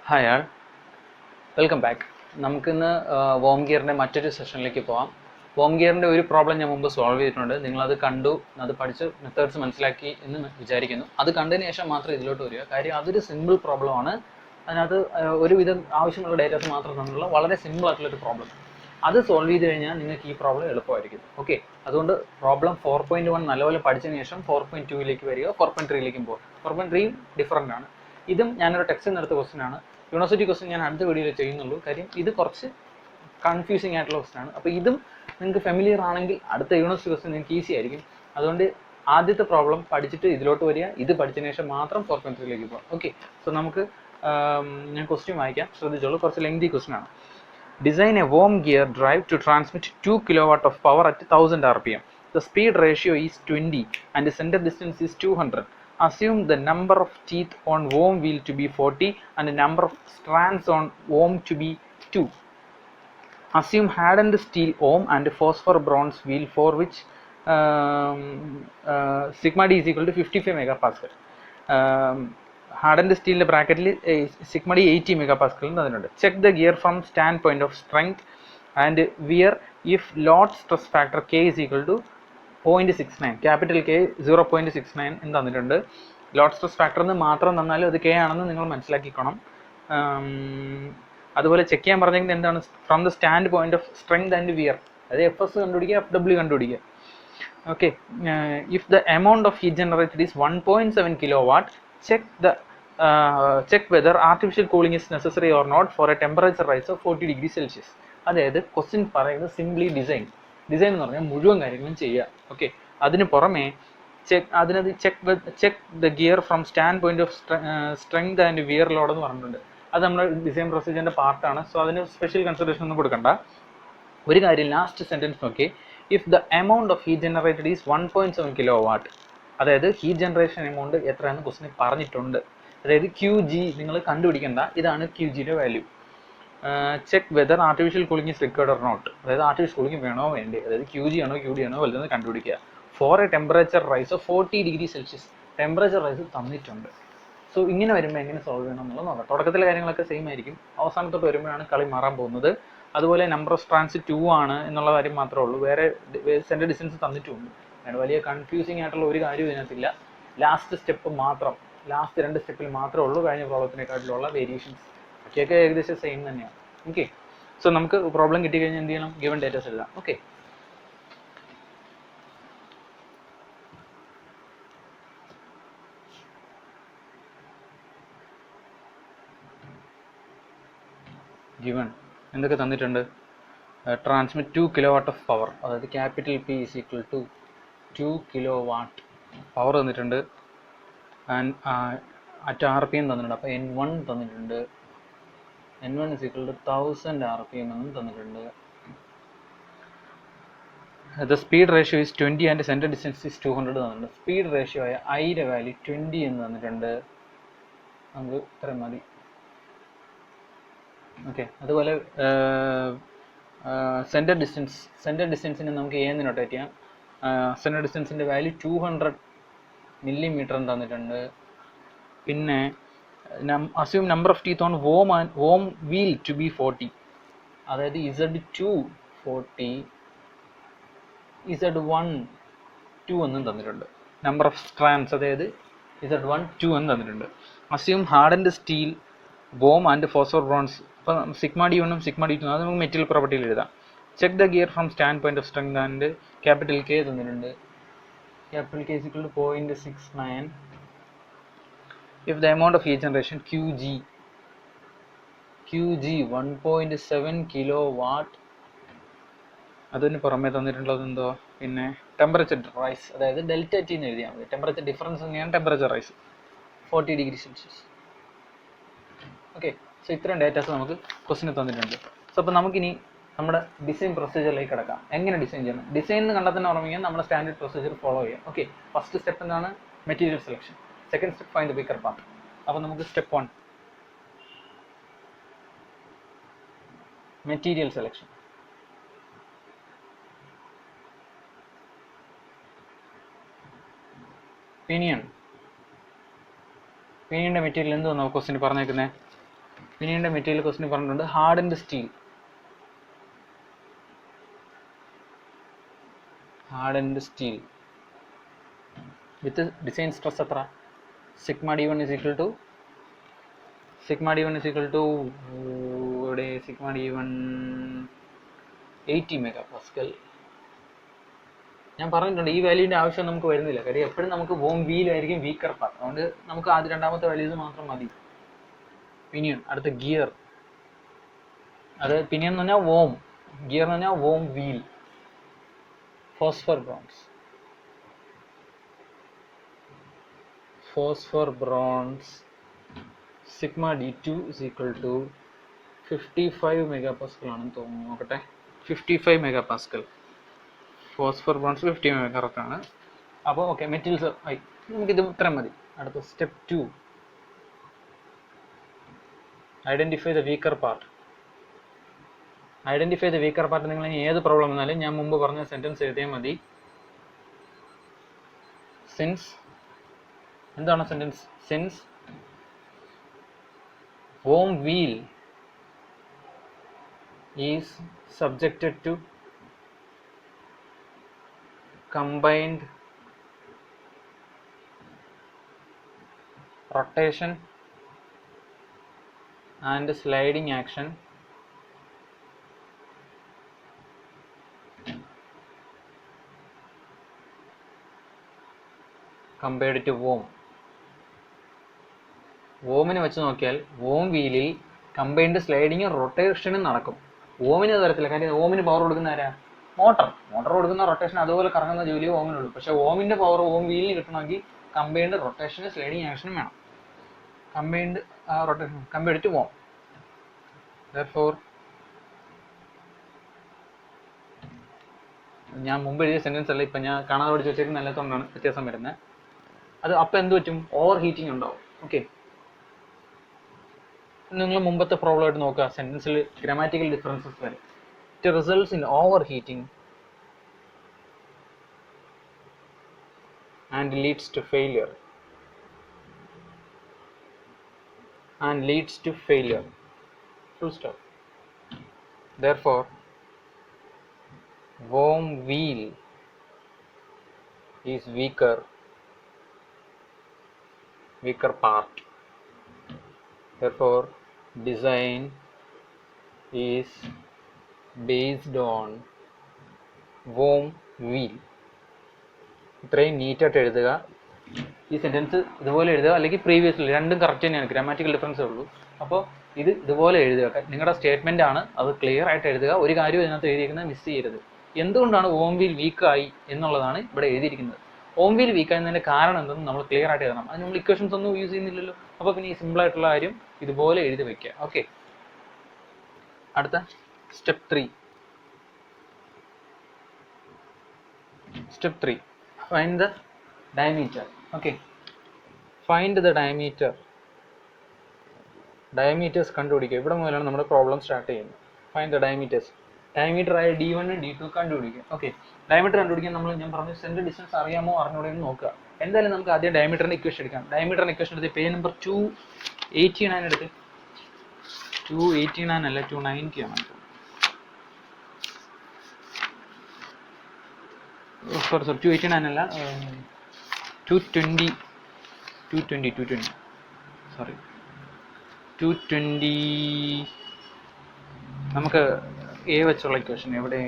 Hi ആൾ, welcome back. നമുക്കിന്ന് warm ഗിയറിൻ്റെ മറ്റൊരു സെഷനിലേക്ക് പോകാം. വോം ഗിയറിൻ്റെ ഒരു പ്രോബ്ലം ഞാൻ മുമ്പ് സോൾവ് ചെയ്തിട്ടുണ്ട്. നിങ്ങളത് കണ്ടു, അത് പഠിച്ച് മെത്തേഡ്സ് മനസ്സിലാക്കി എന്ന് വിചാരിക്കുന്നു. അത് കണ്ടതിന് ശേഷം മാത്രം ഇതിലോട്ട് വരിക. കാര്യം അതൊരു സിമ്പിൾ പ്രോബ്ലമാണ്. അതിനകത്ത് ഒരുവിധം ആവശ്യമുള്ള ഡേറ്റാസ് മാത്രം തന്നിട്ടുള്ള വളരെ സിമ്പിൾ ആയിട്ടുള്ളൊരു പ്രോബ്ലം. അത് സോൾവ് ചെയ്ത് കഴിഞ്ഞാൽ നിങ്ങൾക്ക് ഈ പ്രോബ്ലം എളുപ്പമായിരിക്കും. ഓക്കെ, അതുകൊണ്ട് പ്രോബ്ലം 4.1 നല്ലപോലെ പഠിച്ചതിന് ശേഷം 4.2ലേക്ക് വരിക, 4.3ലേക്കും പോകും. 4.3 ഡിഫറൻ്റ് ആണ്. ഇതും ഞാനൊരു ടെക്സ്റ്റിൽ നിന്ന് എടുത്ത ക്വസ്റ്റ്യൻ ആണ്. യൂണിവേഴ്സിറ്റി ക്വസ്റ്റ്യൻ ഞാൻ അടുത്ത വീഡിയോയിൽ ചെയ്യുന്നുള്ളൂ. കാര്യം ഇത് കുറച്ച് കൺഫ്യൂസിങ് ആയിട്ടുള്ള ക്വസ്റ്റ്യൻ ആണ്. അപ്പോൾ ഇതും നിങ്ങൾക്ക് ഫെമിലിയർ ആണെങ്കിൽ അടുത്ത യൂണിവേഴ്സിറ്റി ക്വസ്റ്റ്യൻ നിങ്ങൾക്ക് ഈസി ആയിരിക്കും. അതുകൊണ്ട് ആദ്യത്തെ പ്രോബ്ലം പഠിച്ചിട്ട് ഇതിലോട്ട് വരിക, ഇത് പഠിച്ചതിന് ശേഷം മാത്രം 4.3ലേക്ക് പോകാം. ഓക്കെ, സോ നമുക്ക് ഞാൻ ക്വസ്റ്റ്യൻ വായിക്കാം, ശ്രദ്ധിച്ചോളൂ. കുറച്ച് ലെങ്തി ക്വസ്റ്റ്യൻ ആണ്. Design a worm gear drive to transmit 2 kW of power at 1000 rpm. The speed ratio is 20 and the center distance is 200. Assume the number of teeth on worm wheel to be 40 and the number of strands on worm to be 2. Assume hardened steel worm and phosphor bronze wheel for which sigma d is equal to 55 megapascal. Hardened സ്റ്റീലിൻ്റെ ബ്രാക്കറ്റിൽ sigma D 80 megapascal തന്നിട്ടുണ്ട്. Check the gear from stand point of strength and wear if load stress factor K is equal to 0.69, capital K 0.69 എന്ന് തന്നിട്ടുണ്ട്. Load stress factor എന്ന് മാത്രം തന്നാലും അത് K ആണെന്ന് നിങ്ങൾ മനസ്സിലാക്കിക്കണം. അതുപോലെ ചെക്ക് ചെയ്യാൻ പറഞ്ഞെങ്കിൽ എന്താണ്, from the stand point of strength and wear, അത് എഫ് എസ് കണ്ടുപിടിക്കുക, എഫ് ഡബ്ല്യു കണ്ടുപിടിക്കുക. Okay, if the amount of heat generated is 1.7 kW, check whether artificial cooling is necessary or not for a temperature rise of 40 degrees Celsius. അതായത് question പറയുന്നത് simply design എന്ന് പറഞ്ഞാൽ മുഴുവൻ കാര്യങ്ങളും ചെയ്യുക. Okay, അതിന് പുറമെ check the gear from stand point of strength and wear load എന്ന് പറഞ്ഞിട്ടുണ്ട്. അത് നമ്മുടെ ഡിസൈൻ പ്രൊസീജിയറിൻ്റെ പാർട്ടാണ്. സോ അതിന് സ്പെഷ്യൽ കൺസിഡറേഷൻ ഒന്നും കൊടുക്കണ്ട. ഒരു കാര്യം, ലാസ്റ്റ് സെൻറ്റൻസ് നോക്കി, if the amount of heat generated is 1.7 kW, അതായത് ഹീറ്റ് ജനറേഷൻ എമൗണ്ട് എത്രയാണെന്ന് ക്വസ്റ്റിന് പറഞ്ഞിട്ടുണ്ട്. അതായത് ക്യൂ ജി നിങ്ങൾ കണ്ടുപിടിക്കേണ്ട, ഇതാണ് ക്യൂ ജിയുടെ value. Check whether artificial cooling is required or not, അതായത് ആർട്ടിഫിഷ്യൽ കൂളിംഗ് വേണോ വേണ്ടേ, അതായത് ക്യൂ ജി ആണോ ക്യൂ ഡി ആണോ വലുതെന്ന് കണ്ടുപിടിക്കുക. For a temperature rise of 40 degree Celsius, temperature rise തന്നിട്ടുണ്ട്. സോ ഇങ്ങനെ വരുമ്പോൾ എങ്ങനെ സോൾവ് ചെയ്യണം എന്നുള്ളത് നോക്കാം. തുടക്കത്തിലെ കാര്യങ്ങളൊക്കെ സെയിം ആയിരിക്കും, അവസാനത്തോട്ട് വരുമ്പോഴാണ് കളി മാറാൻ പോകുന്നത്. അതുപോലെ നമ്പർ ഓഫ് സ്ട്രാൻഡ്സ് 2 ആണ് എന്നുള്ള കാര്യം മാത്രമേ ഉള്ളൂ. വേറെ സെൻറ്റർ ഡിസ്റ്റൻസ് തന്നിട്ടുമുണ്ട്. വലിയ കൺഫ്യൂസിങ് ആയിട്ടുള്ള ഒരു കാര്യവും ഇതിനകത്തില്ല. ലാസ്റ്റ് സ്റ്റെപ്പ് മാത്രം, ലാസ്റ്റ് 2 സ്റ്റെപ്പിൽ മാത്രമേ ഉള്ളൂ കഴിഞ്ഞ പ്രോബ്ലത്തിനെക്കാട്ടിലുള്ള വേരിയേഷൻസ്. ഒക്കെയൊക്കെ ഏകദേശം സെയിം തന്നെയാണ്. ഓക്കെ, സോ നമുക്ക് പ്രോബ്ലം കിട്ടിക്കഴിഞ്ഞാൽ എന്ത് ചെയ്യണം, ഗിവൺ ഡേറ്റാസ് എഴുതാം. ഓക്കെ, ഗിവൺ എന്തൊക്കെ തന്നിട്ടുണ്ട്. ട്രാൻസ്മിറ്റ് 2 kW ഓഫ് പവർ, അതായത് capital P is equal to 2 kW power തന്നിട്ടുണ്ട്. ആൻഡ് അറ്റ് RPM തന്നിട്ടുണ്ട്. അപ്പോൾ N1 തന്നിട്ടുണ്ട്. N1 is equal to 1000 RPM എന്നും തന്നിട്ടുണ്ട്. The speed ratio is 20 and centre distance is 200 തന്നിട്ടുണ്ട്. സ്പീഡ് റേഷ്യോ ആയ ഐയുടെ വാല്യൂ 20 എന്ന് തന്നിട്ടുണ്ട്. നമുക്ക് ഇത്രയും മതി. ഓക്കെ, അതുപോലെ സെൻറ്റർ ഡിസ്റ്റൻസിന് നമുക്ക് എന്ന് നൊട്ടേറ്റ് ചെയ്യാം. സെൻറ്റർ ഡിസ്റ്റൻസിൻ്റെ വാല്യൂ 200 millimeter തന്നിട്ടുണ്ട്. പിന്നെ assume number of teeth on worm wheel to be 40, അതായത് Z2 40, Z1 2 എന്നും തന്നിട്ടുണ്ട്. നമ്പർ ഓഫ് സ്ട്രാൻഡ്സ്, അതായത് Z1 2 എന്ന് തന്നിട്ടുണ്ട്. Assume hardened steel worm and phosphor bronze, ഇപ്പം സിഗ്മ ഡി 1 സിഗ്മ ഡി 2 അത് നമുക്ക് മെറ്റീരിയൽ പ്രോപ്പർട്ടിയിൽ എഴുതാം. Check the gear from stand point of strength and capital K തന്നിട്ടുണ്ട്. Capital K is equal to 0.69. If the amount of heat generation QG 1.7 kW, അതിന് പുറമെ തന്നിട്ടുള്ളത് എന്തോ, പിന്നെ ടെമ്പറേച്ചർ റൈസ്, അതായത് ഡെൽറ്റ ടി എന്ന് എഴുതിയാൽ മതി. ടെമ്പറേച്ചർ ഡിഫറൻസ് തന്നെയാണ് temperature rise, 40 degree Celsius. Okay, so ഇത്രയും ഡേറ്റാസ് നമുക്ക് ക്വസ്റ്റിന് തന്നിട്ടുണ്ട്. സോ അപ്പോൾ നമുക്കിനി നമ്മുടെ ഡിസൈൻ പ്രൊസീജിയറിലേക്ക് കിടക്കാം. എങ്ങനെ ഡിസൈൻ ചെയ്യണം, ഡിസൈൻ എന്ന് കണ്ടാൽ തന്നെ ഓർമ്മിക്കാൻ നമ്മുടെ സ്റ്റാൻഡേർഡ് പ്രൊസീജിയർ ഫോളോ ചെയ്യാം. ഓക്കെ, ഫസ്റ്റ് സ്റ്റെപ്പ് എന്താണ്, material selection. Second step find the weaker part. അപ്പോൾ നമുക്ക് സ്റ്റെപ്പ് 1 മെറ്റീരിയൽ സെലക്ഷൻ. പിനിയൻ്റെ മെറ്റീരിയൽ എന്തുവാണ് ക്വസ്റ്റിന് പറഞ്ഞേക്കുന്നത്, പിന്നീട് മെറ്റീരിയൽ ക്വസ്റ്റിന് പറഞ്ഞിട്ടുണ്ട് ഹാർഡൻഡ് സ്റ്റീൽ. ഹാർഡൻഡ് സ്റ്റീൽ വിത്ത് ഡിസൈൻ സ്ട്രെസ് എത്ര? Sigma d1 is equal to ഇവിടെ സിഗ്മ d1 80 MPa. ഞാൻ പറഞ്ഞിട്ടുണ്ട് ഈ വാല്യൂവിൻ്റെ ആവശ്യം നമുക്ക് വരുന്നില്ല, കാര്യം എപ്പോഴും നമുക്ക് വോം വീലായിരിക്കും വീക്കർ പാർട്ട്, അതുകൊണ്ട് നമുക്ക് ആദ്യം രണ്ടാമത്തെ വാല്യൂസ് മാത്രം മതി. പിനിയൻ, അടുത്ത ഗിയർ, അത് പിനിയൻ എന്ന് പറഞ്ഞാൽ വോം, ഗിയർ എന്ന് പറഞ്ഞാൽ warm wheel. Phosphor bronze sigma d2 is equal to 55 MPa ആണെന്ന് തോന്നുന്നു, നോക്കട്ടെ. 55 MPa. ഫോസ്ഫർ ബ്രോൺസ് 50 MPa ആണ്. അപ്പോൾ ഓക്കെ, മെറ്റീരിയൽസ് ആയി, നമുക്കിത് ഇത്രയും മതി. അടുത്ത step 2, identify the weaker part. Identify the weaker part നിങ്ങൾ ഇനി ഏത് പ്രോബ്ലം വന്നാലും ഞാൻ മുമ്പ് പറഞ്ഞ സെൻറ്റൻസ് എഴുതിയാൽ മതി. സിൻസ്, എന്താണ് sentence? Since worm wheel is subjected to combined rotation and sliding action compared to worm. വോമിനെ വെച്ച് നോക്കിയാൽ വോം വീലിൽ കമ്പൈൻഡ് സ്ലൈഡിങ്ങും റൊട്ടേഷനും നടക്കും. വോമിന് തരത്തില്ല, കാര്യം വോമിന് പവർ കൊടുക്കുന്ന ആരാ? മോട്ടർ കൊടുക്കുന്ന റൊട്ടേഷൻ അതുപോലെ കറങ്ങുന്ന ജോലിയോ വോമിനുള്ളൂ. പക്ഷേ വോമിൻ്റെ പവർ വോം വീലിന് കിട്ടണമെങ്കിൽ കമ്പൈൻഡ് റൊട്ടേഷനും സ്ലൈഡിങ് ആക്ഷനും വേണം. Combined rotation compared to worm. Therefore ഞാൻ മുമ്പ് എഴുതിയ സെൻറ്റൻസ് അല്ല ഇപ്പം ഞാൻ കാണാതെ പഠിച്ച് വെച്ചേക്കുന്ന നല്ലതുകൊണ്ടാണ് വ്യത്യാസം വരുന്നത്. അത് അപ്പം എന്ത് പറ്റും? ഓവർ ഹീറ്റിംഗ് ഉണ്ടാവും. ഓക്കെ, നിങ്ങൾ മുമ്പത്തെ പ്രോബ്ലം ആയിട്ട് നോക്കുക, സെൻറ്റൻസിൽ ഗ്രാമാറ്റിക്കൽ ഡിഫറൻസസ് വരും. It results in over heating and leads to failure full stop. Therefore worm wheel is weaker part. Therefore design is based on worm wheel. ഇത്രയും നീറ്റായിട്ട് എഴുതുക. ഈ സെൻറ്റൻസ് ഇതുപോലെ എഴുതുക, അല്ലെങ്കിൽ പ്രീവിയസ്ലി, രണ്ടും കറക്റ്റ് തന്നെയാണ്, ഗ്രാമാറ്റിക്കൽ ഡിഫറൻസേ ഉള്ളൂ. അപ്പോൾ ഇത് ഇതുപോലെ എഴുതുക. നിങ്ങളുടെ സ്റ്റേറ്റ്മെൻ്റ് ആണ്, അത് ക്ലിയർ ആയിട്ട് എഴുതുക. ഒരു കാര്യം ഇതിനകത്ത് എഴുതിയിരിക്കുന്നത് മിസ് ചെയ്യരുത്. എന്തുകൊണ്ടാണ് വോം വീൽ വീക്കായി എന്നുള്ളതാണ് ഇവിടെ എഴുതിയിരിക്കുന്നത്. വോം വീൽ വീക്കായതിൻ്റെ കാരണം എന്തെന്ന് നമ്മൾ ക്ലിയർ ആയിട്ട് എഴുതണം. അത് നമ്മൾ ഇക്വേഷൻസ് ഒന്നും യൂസ് ചെയ്യുന്നില്ലല്ലോ. അപ്പോൾ പിന്നെ ഈ സിമ്പിളായിട്ടുള്ള കാര്യം ഇതുപോലെ എഴുതി വയ്ക്കുക. ഓക്കെ, അടുത്ത step 3. Step 3, find the diameter. Okay, find the diameter. Diameters കണ്ടുപിടിക്കുക. ഇവിടെ മുതലാണ് നമ്മുടെ പ്രോബ്ലം സ്റ്റാർട്ട് ചെയ്യുന്നത്. Find the diameters. ഡയമീറ്റർ ആയ D1 D2 കണ്ടുപിടിക്കുക. ഓക്കെ, ഡയമീറ്റർ കണ്ടുപിടിക്കാൻ ഞാൻ പറഞ്ഞു സെൻട്രൽ ഡിസ്റ്റൻസ് അറിയാമോ അറിഞ്ഞൂടെ എന്ന് നോക്കുക. എന്തായാലും നമുക്ക് ആദ്യം ഡയമീറ്ററിൻ്റെ ഇക്വേഷൻ എടുക്കാം. ഡയമീറ്ററിൻ്റെ ഇക്വേഷൻ എടുത്ത് പേജ് നമ്പർ 289 എടുത്ത്. 289 അല്ല 290 ആണ്. സോറി 289 അല്ല 220 സോറി 220. നമുക്ക് എ വെച്ചുള്ള ഇക്വേഷൻ എവിടെ?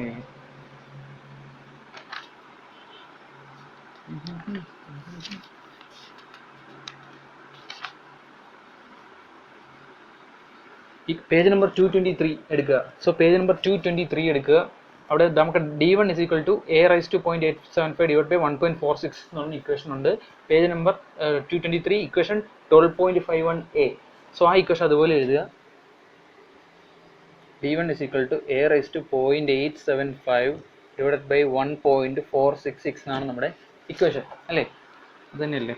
ഈ പേജ് നമ്പർ 223 എടുക്കുക. സോ പേജ് നമ്പർ 223 എടുക്കുക. അവിടെ നമുക്ക് D1 is equal to a raised to 0.875 divided by 1.46 എന്നുള്ള ഇക്വേഷൻ ഉണ്ട്. Page number 223 equation 12.51a. So ആ ഇക്വേഷൻ അതുപോലെ എഴുതുക. D1 is equal to a raised to 0.875 divided by 1.466 എന്നാണ് നമ്മുടെ ഇക്വേഷൻ അല്ലേ? അത് തന്നെയല്ലേ?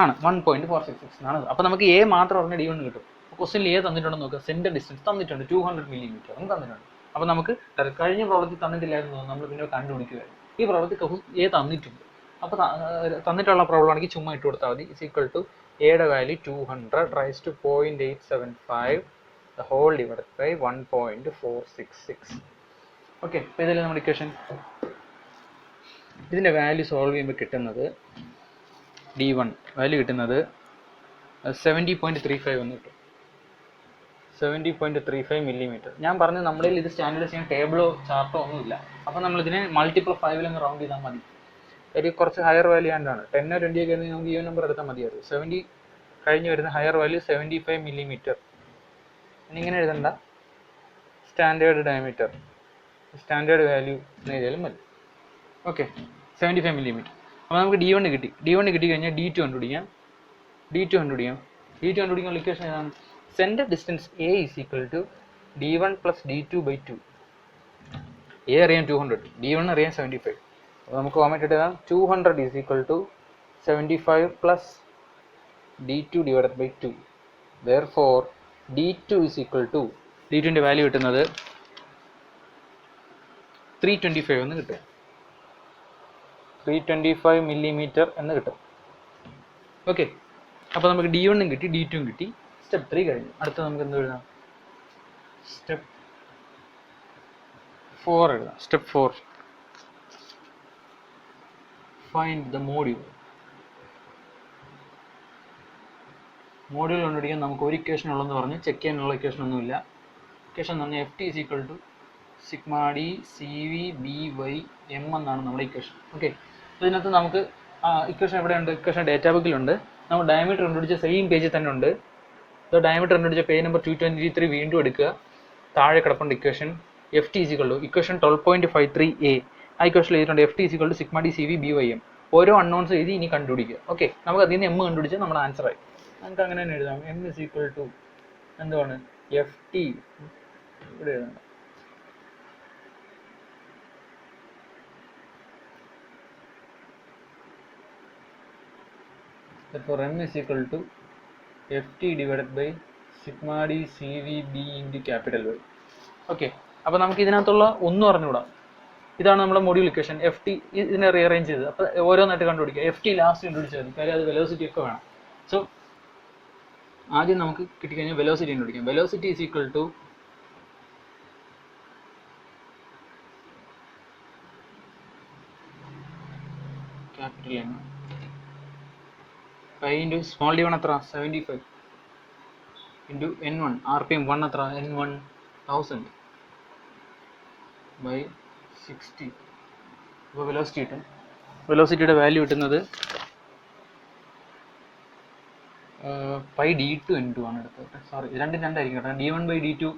ആണ്, 1.466 എന്നാണ്. അപ്പോൾ നമുക്ക് എ മാത്രം പറഞ്ഞാൽ D1 കിട്ടും. ക്വസ്റ്റ്യനിൽ എ തന്നിട്ടുണ്ടെന്ന് നോക്കുക. സെൻറ്റർ ഡിസ്റ്റൻസ് തന്നിട്ടുണ്ട് 200 മില്ലിമീറ്റർ തന്നിട്ടുണ്ട്. അപ്പോൾ നമുക്ക് കഴിഞ്ഞ പ്രോബ്ലത്തിൽ തന്നിട്ടില്ലായിരുന്നു, നമ്മൾ പിന്നെ കണ്ടുപിടിക്കുകയായിരുന്നു. ഈ പ്രോബ്ലത്തിൽ എ തന്നിട്ടുണ്ട്. അപ്പോൾ തന്നിട്ടുള്ള പ്രോബ്ലം ആണെങ്കിൽ ചുമ്മാ ഇട്ട് കൊടുത്താൽ മതി. ഇസ് ഈക്വൽ ടു എയുടെ value 200 raise to 0.875 the whole divided by 1.466. Okay, അപ്പോൾ ഇതല്ലേ നമ്മുടെ ഇക്വേഷൻ. ഇതിൻ്റെ വാല്യൂ സോൾവ് ചെയ്യുമ്പോൾ കിട്ടുന്നത് D1 വാല്യൂ കിട്ടുന്നത് 70.35 എന്ന് കിട്ടും. 70.35 മില്ലിമീറ്റർ. ഞാൻ പറഞ്ഞു നമ്മുടെ ഇത് സ്റ്റാൻഡേർഡ് ചെയ്യാൻ ടേബിളോ ചാർട്ടോ ഒന്നുമില്ല. അപ്പോൾ നമ്മളിതിനെ മൾട്ടിപ്പിൾ 5 റൗണ്ട് ചെയ്താൽ മതി. ഒരു കുറച്ച് ഹയർ വാല്യൂ ആണ്ടാണ് 10 20 ഒക്കെ ആണെങ്കിൽ നമുക്ക് ഈവൻ നമ്പർ എടുത്താൽ മതിയായിരുന്നു. 70 കഴിഞ്ഞ് വരുന്ന ഹയർ വാല്യൂ 75 മില്ലിമീറ്റർ. ഇങ്ങനെ എഴുതണ്ട, സ്റ്റാൻഡേർഡ് ഡയമീറ്റർ, സ്റ്റാൻഡേർഡ് വാല്യൂ എന്ന് എഴുതിയാലും മതി. Okay, 75 millimetre. അപ്പോൾ നമുക്ക് D1 കിട്ടി. D1 കിട്ടിക്കഴിഞ്ഞാൽ D2 കണ്ടുപിടിക്കാം. D2 കണ്ടുപിടിക്കാനുള്ള ഇക്വേഷൻ ഏതാണ്? Centre distance A is equal to D1 plus D2 by 2. A അറിയാം 200, D1 അറിയാം 75. അപ്പോൾ നമുക്ക് ഓമറ്റിട്ട് എഴുതാം 200 is equal to 75 plus D2 divided by 2. Therefore D2 is equal to, D2ൻ്റെ വാല്യൂ കിട്ടുന്നത് 325 എന്ന് കിട്ടും. 325 മില്ലിമീറ്റർ എന്ന് കിട്ടും. ഓക്കെ, അപ്പോൾ നമുക്ക് D1 കിട്ടി, D2 കിട്ടി. സ്റ്റെപ്പ് 3 കഴിഞ്ഞു. അടുത്ത നമുക്ക് എന്ത് എഴുതാം? സ്റ്റെപ്പ് 4 എഴുതാം. Step 4, find the module. Module കണ്ടുപിടിക്കാൻ നമുക്ക് ഒരു ഇക്വേഷൻ ഉള്ളതെന്ന് പറഞ്ഞ് ചെക്ക് ചെയ്യാനുള്ള ഇക്വേഷൻ ഒന്നുമില്ല. ഇക്വേഷൻ എന്ന് പറഞ്ഞാൽ FT is equal to sigma D CV BY M എന്നാണ് നമ്മുടെ ഇക്വേഷൻ. ഓക്കെ, ഇതിനകത്ത് നമുക്ക് ഇക്വേഷൻ എവിടെയുണ്ട്? ഇക്വേഷൻ ഡേറ്റാ ബുക്കിലുണ്ട്. നമ്മൾ ഡയമീറ്റർ കണ്ടുപിടിച്ച സെയിം പേജിൽ തന്നെ ഉണ്ട്. ഡയമീറ്റർ കണ്ടുപിടിച്ച പേജ് നമ്പർ 223 വീണ്ടും എടുക്കുക. താഴെ കിടപ്പുണ്ട് equation. FT is equal to equation 12.53A. ആ ഇക്വേഷൻ എഴുതിയിട്ടുണ്ട് FT is equal to sigma D CV BY M. ഓരോ അൺനോൺസ് എഴുതി ഇനി കണ്ടുപിടിക്കുക. ഓക്കെ, നമുക്ക് അതിൽ നിന്ന് M കണ്ടുപിടിച്ച് നമ്മുടെ ആൻസറായി. നമുക്ക് അങ്ങനെ തന്നെ എഴുതാം. M is equal to എന്താണ്? FT ഇവിടെ എഴുതാം. Therefore M is equal to FT divided by sigma d CV B into capital Y. Okay, അപ്പോൾ നമുക്ക് ഇതിനകത്തുള്ള ഒന്നും അറിഞ്ഞുകൂടാ. ഇതാണ് നമ്മുടെ മൊഡ്യൂൾ ഇക്വേഷൻ. FT ഇതിനെ റീഅറേഞ്ച് ചെയ്ത് അപ്പോൾ ഓരോന്നായിട്ട് കണ്ടുപിടിക്കുക. FT ലാസ്റ്റ് കണ്ടുപിടിച്ചാൽ മതി, കാര്യം അത് വെലോസിറ്റി ഒക്കെ വേണം. സോ ആദ്യം നമുക്ക് കിട്ടിക്കഴിഞ്ഞാൽ വെലോസിറ്റി കണ്ടുപിടിക്കാം. Velocity is equal to capital N pi into small d1 എത്ര? 75 into N1 RPM 1 എത്ര? N1 1000 by 60. അപ്പോൾ വെലോസിറ്റി കിട്ടും. വെലോസിറ്റിയുടെ വാല്യൂ കിട്ടുന്നത് പൈ D2 N2 ആണ് എടുത്തത്. സോറി, രണ്ടായിരിക്കും കേട്ടോ. D1 by D2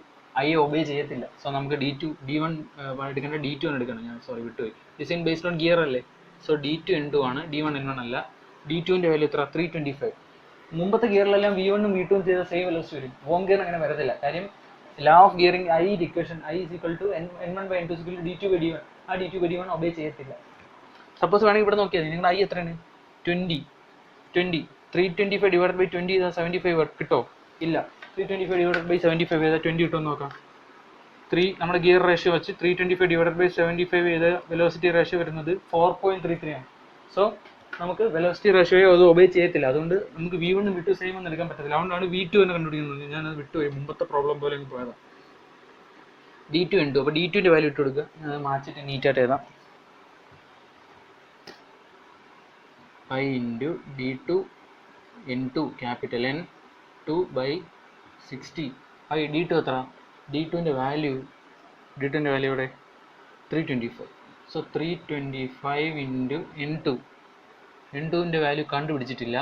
I obey ചെയ്യത്തില്ല. സോ നമുക്ക് D1 എടുക്കേണ്ട D2 ആണ് എടുക്കണം. ഞാൻ സോറി വിട്ടുപോയി. ഡിസൈൻ ബേസ്ഡ് ഓൺ ഗിയർ അല്ലേ. സോ D2 N2 ആണ്, D1 N1 അല്ല. D2ൻ്റെ വാല്യൂ എത്ര? 325. മുമ്പത്തെ ഗിയറിലെല്ലാം V1 ഉം V2 ഉം ചെയ്ത സെയിം വെലോസിറ്റി വരും. വോം ഗിയറിന് അങ്ങനെ വരത്തില്ല. കാര്യം law of gearing I equation I is equal to N1 by N2 is equal to D2 by D1. ആ D2 by D1 ഒബേ ചെയ്യത്തില്ല. സപ്പോസ് വേണമെങ്കിൽ ഇവിടെ നോക്കിയാൽ മതി. നിങ്ങളുടെ I എത്രയാണ്? 20. 325 ഡിവൈഡ് ബൈ 20 ചെയ്താൽ 75 കിട്ടോ? ഇല്ല. 325 ഡിവൈഡ് ബൈ 75 ചെയ്താൽ 20 കിട്ടുമെന്ന് നോക്കാം. നമ്മുടെ ഗിയർ റേഷ്യോ വെച്ച് 325 ഡിവൈഡ് ബൈ 75 ചെയ്ത വെലോസിറ്റി റേഷ്യോ വരുന്നത് 4.33 ആണ്. സോ നമുക്ക് വെലോസിറ്റി റേഷ്യോയെ അത് ഒബേ ചെയ്യത്തില്ല. അതുകൊണ്ട് നമുക്ക് V1 ഉം V2 സെയിം ഒന്നും എടുക്കാൻ പറ്റത്തില്ല. അതുകൊണ്ടാണ് V2 എന്ന് കണ്ടുപിടിക്കുന്നത്. ഞാനത് വിട്ടുപോയി, മുമ്പത്തെ പ്രോബ്ലം പോലെ അങ്ങ് പോയതാണ്. D2 N2. അപ്പോൾ D2ൻ്റെ വാല്യൂ ഇട്ട് കൊടുക്കുക. ഞാൻ മാറ്റിയിട്ട് നീറ്റായിട്ട് എഴുതാം. Pi into D2 N2 capital N 2 by 60. Pi D2 എത്ര? D2ൻ്റെ വാല്യൂ ഇവിടെ 325. So 325 into N2. N2ൻ്റെ വാല്യൂ കണ്ടുപിടിച്ചിട്ടില്ല.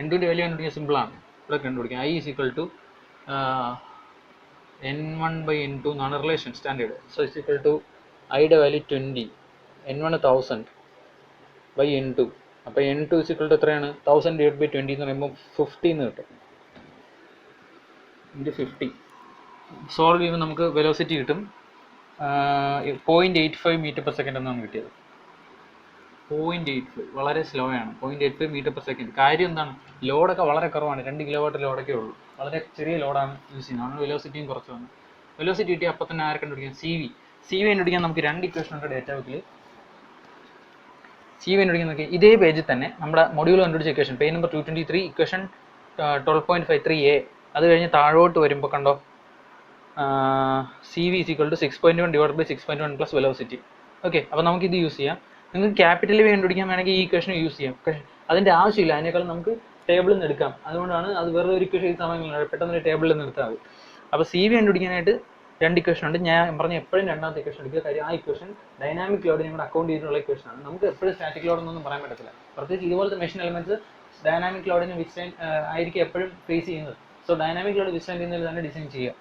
N2ൻ്റെ വാല്യൂ കണ്ടുപിടിക്കാൻ സിമ്പിളാണ്. ഇവിടെ കണ്ടുപിടിക്കാം. I is equal to N1 by N2 എന്നാണ് relation standard. So is equal to ഐയുടെ വാല്യൂ 20, N1 1000 by N2. അപ്പോൾ N2 is equal to എത്രയാണ്? 1000 divided by 20 എന്ന് പറയുമ്പോൾ 50 എന്ന് കിട്ടും. ഇൻറ്റു 50 സോൾവ് ചെയ്യുമ്പോൾ നമുക്ക് വെലോസിറ്റി കിട്ടും 0.85 മീറ്റർ പെർ സെക്കൻഡ് എന്നാണ് കിട്ടിയത്. 0.85 വളരെ സ്ലോ ആണ്. 0.85 മീറ്റർ പെർ സെക്കൻഡ്. കാര്യം എന്താണ്? ലോഡൊക്കെ വളരെ കുറവാണ്. 2 കിലോവാട്ട് ലോഡൊക്കെ ഉള്ളൂ. വളരെ ചെറിയ ലോഡാണ് യൂസ് ചെയ്യുന്നത്. അതുകൊണ്ട് വെലോസിറ്റിയും കുറച്ചാണ്. വെലോസിറ്റി കിട്ടിയ അപ്പം തന്നെ ആരെ കണ്ടുപിടിക്കാം? CV കണ്ടുപിടിക്കാൻ നമുക്ക് 2 ഇക്വേഷൻ ഉണ്ട് ഡേറ്റാ ബുക്കിൽ. സി വി കണ്ടുപിടിക്കാൻ നോക്കി ഇതേ പേജിൽ തന്നെ നമ്മുടെ മൊഡ്യൂൾ കണ്ടുപിടിച്ച equation page number 223 equation 12.53a അത് കഴിഞ്ഞ് താഴോട്ട് വരുമ്പോൾ കണ്ടോ C V equal to 6.1 divide by 6.1 plus velocity. Okay, അപ്പോൾ നമുക്ക് ഇത് യൂസ് ചെയ്യാം. നിങ്ങൾക്ക് ക്യാപിറ്റൽ വി കണ്ടുപിടിക്കാൻ വേണമെങ്കിൽ ഈ ഇക്വേഷൻ യൂസ് ചെയ്യാം. അതിൻ്റെ ആവശ്യമില്ല, അതിനേക്കാളും നമുക്ക് ടേബിളിൽ നിന്ന് എടുക്കാം. അതുകൊണ്ടാണ് അത് വെറുതെ ഒരു ഇക്വേഷൻ ഈ സമയങ്ങളിൽ പെട്ടെന്ന് ഒരു ടേബിളിൽ നിന്ന് എടുത്താൽ മതി. അപ്പോൾ സി വി കണ്ടുപിടിക്കാനായിട്ട് രണ്ട് ഇക്വേഷൻ ഉണ്ട്. ഞാൻ പറഞ്ഞ എപ്പോഴും രണ്ടാമത്തെ ഇക്വേഷൻ എടുക്കുക. കാര്യം ആ ഇക്വേഷൻ ഡൈനാമിക് ലോഡ് ഞങ്ങളുടെ അക്കൗണ്ട് ചെയ്തിട്ടുള്ള ഇക്വേഷനാണ്. നമുക്ക് എപ്പോഴും സ്റ്റാറ്റിക് ലോഡ് എന്നൊന്നും പറയാൻ പറ്റത്തില്ല. പ്രത്യേകിച്ച് ഇതുപോലത്തെ മെഷീൻ എലമെന്റ്സ് ഡൈനാമിക് ലോഡിന് വിസ്റ്റാൻഡ് ആയിരിക്കും എപ്പോഴും ഫേസ് ചെയ്യുന്നത്. സോ ഡൈനാമിക് ലോഡ് വിസ്റ്റാൻഡ് ചെയ്യുന്നതിൽ തന്നെ ഡിസൈൻ ചെയ്യുക.